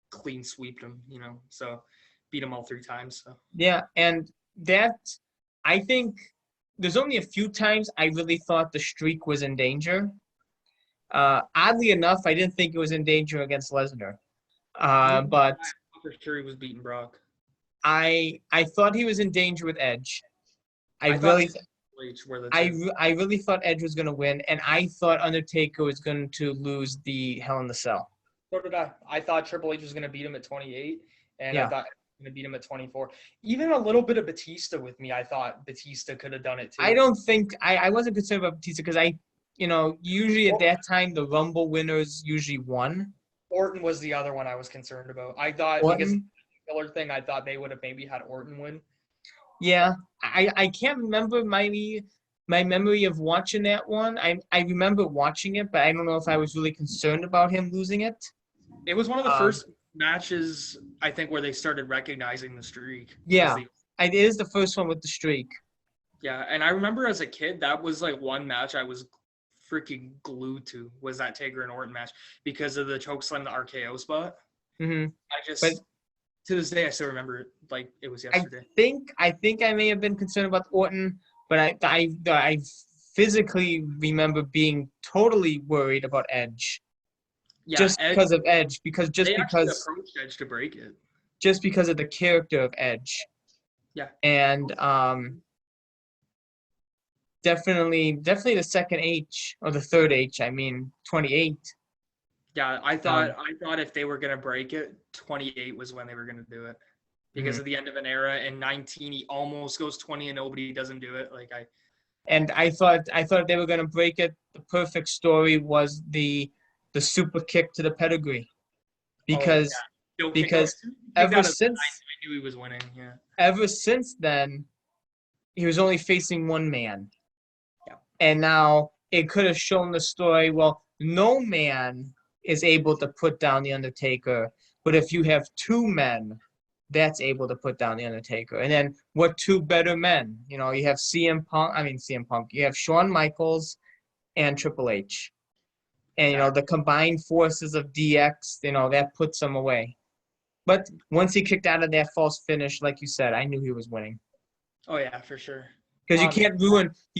clean sweeped him, you know, so beat him all 3 times. So. Yeah, and that, I think, there's only a few times I really thought the streak was in danger. Oddly enough, I didn't think it was in danger against Lesnar. But for sure he was beating Brock. I thought he was in danger with Edge. I really thought Edge was going to win, and I thought Undertaker was going to lose the Hell in the Cell. So did I. I thought Triple H was going to beat him at 28, and I thought going to beat him at 24. Even a little bit of Batista with me. I thought Batista could have done it too. I don't think I wasn't concerned about Batista because usually at that time the Rumble winners usually won. Orton was the other one I was concerned about. I thought because of the killer thing, I thought they would have maybe had Orton win. Yeah, I can't remember my memory of watching that one. I remember watching it, but I don't know if I was really concerned about him losing it. It was one of the first matches, I think, where they started recognizing the streak. Yeah, it is the first one with the streak. Yeah, and I remember as a kid, that was like one match I was freaking glued to, was that Taker and Orton match because of the chokeslam, the RKO spot. Hmm I But just, to this day, I still remember it like it was yesterday. I think I may have been concerned about Orton, but I physically remember being totally worried about Edge, Yeah, just Edge, because of Edge, they actually approached Edge to break it. just because of the character of Edge, Yeah. and definitely the second H or the third H. I mean, 28. Yeah, I thought if they were gonna break it, 28 was when they were gonna do it. Because of the end of an era, and 19 he almost goes 20 and nobody doesn't do it. And I thought they were gonna break it. The perfect story was the super kick to the pedigree, Oh because yeah. because Kicked ever out of the since I knew he was winning. Yeah. ever since then he was only facing one man. Yeah. And now it could have shown the story, well, no man is able to put down the Undertaker, but if you have two men, that's able to put down the Undertaker. And then what two better men? You know, you have CM Punk, you have Shawn Michaels and Triple H. And, you know, the combined forces of DX, you know, that puts them away. But once he kicked out of that false finish, like you said, I knew he was winning. Oh yeah, for sure. Because you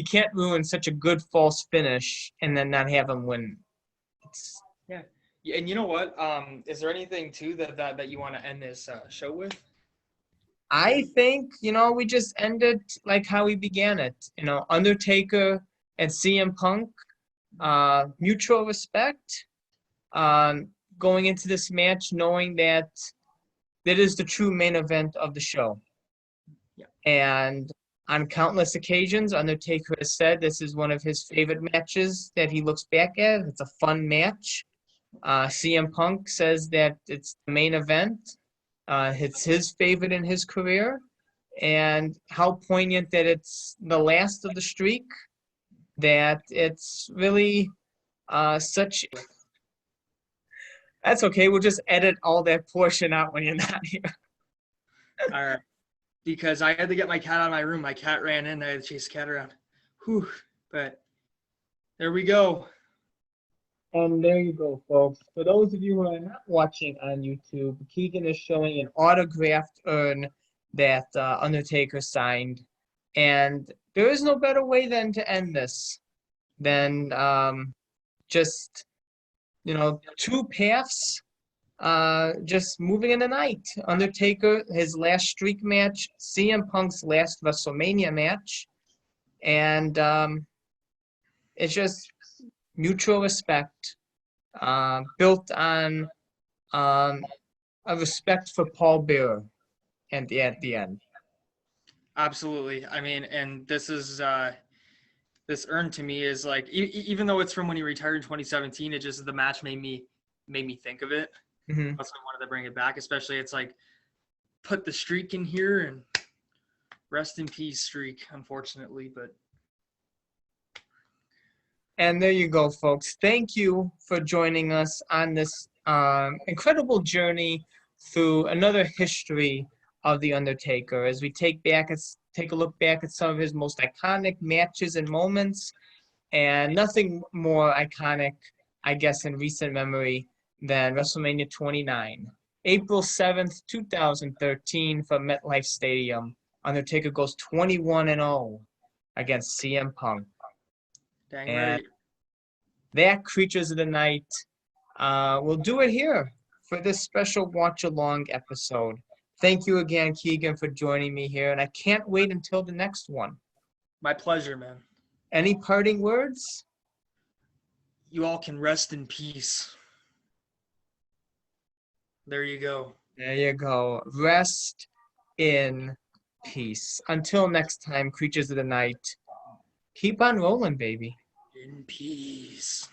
can't ruin such a good false finish and then not have him win. Yeah. And you know what? Is there anything too that you want to end this show with? I think, you know, we just ended like how we began it. You know, Undertaker and CM Punk, mutual respect. Going into this match knowing that is the true main event of the show. Yeah. And on countless occasions, Undertaker has said this is one of his favorite matches that he looks back at. It's a fun match. CM Punk says that it's the main event. It's his favorite in his career. And how poignant that it's the last of the streak, that it's really such. That's okay. We'll just edit all that portion out when you're not here. All right. Because I had to get my cat out of my room. My cat ran in. I had to chase the cat around. Whew. But there we go. And there you go, folks. For those of you who are not watching on YouTube, Keegan is showing an autographed urn that Undertaker signed. And there is no better way than to end this than just, you know, two paths just moving in the night. Undertaker, his last streak match, CM Punk's last WrestleMania match. And it's just mutual respect, built on a respect for Paul Bearer at the end. Absolutely. I mean, and this is this urn to me is like even though it's from when he retired in 2017, it just the match made me think of it. Mm-hmm. That's why I wanted to bring it back. Especially it's like put the streak in here and rest in peace streak, unfortunately, but. And there you go, folks. Thank you for joining us on this incredible journey through another history of The Undertaker as we take a look back at some of his most iconic matches and moments, and nothing more iconic, I guess, in recent memory than WrestleMania 29. April 7th, 2013 from MetLife Stadium. Undertaker goes 21-0 against CM Punk. Dang and right. That Creatures of the Night will do it here for this special watch-along episode. Thank you again, Keegan, for joining me here, and I can't wait until the next one. My pleasure, man. Any parting words? You all can rest in peace. There you go. There you go. Rest in peace. Until next time, Creatures of the Night, keep on rolling, baby. In peace.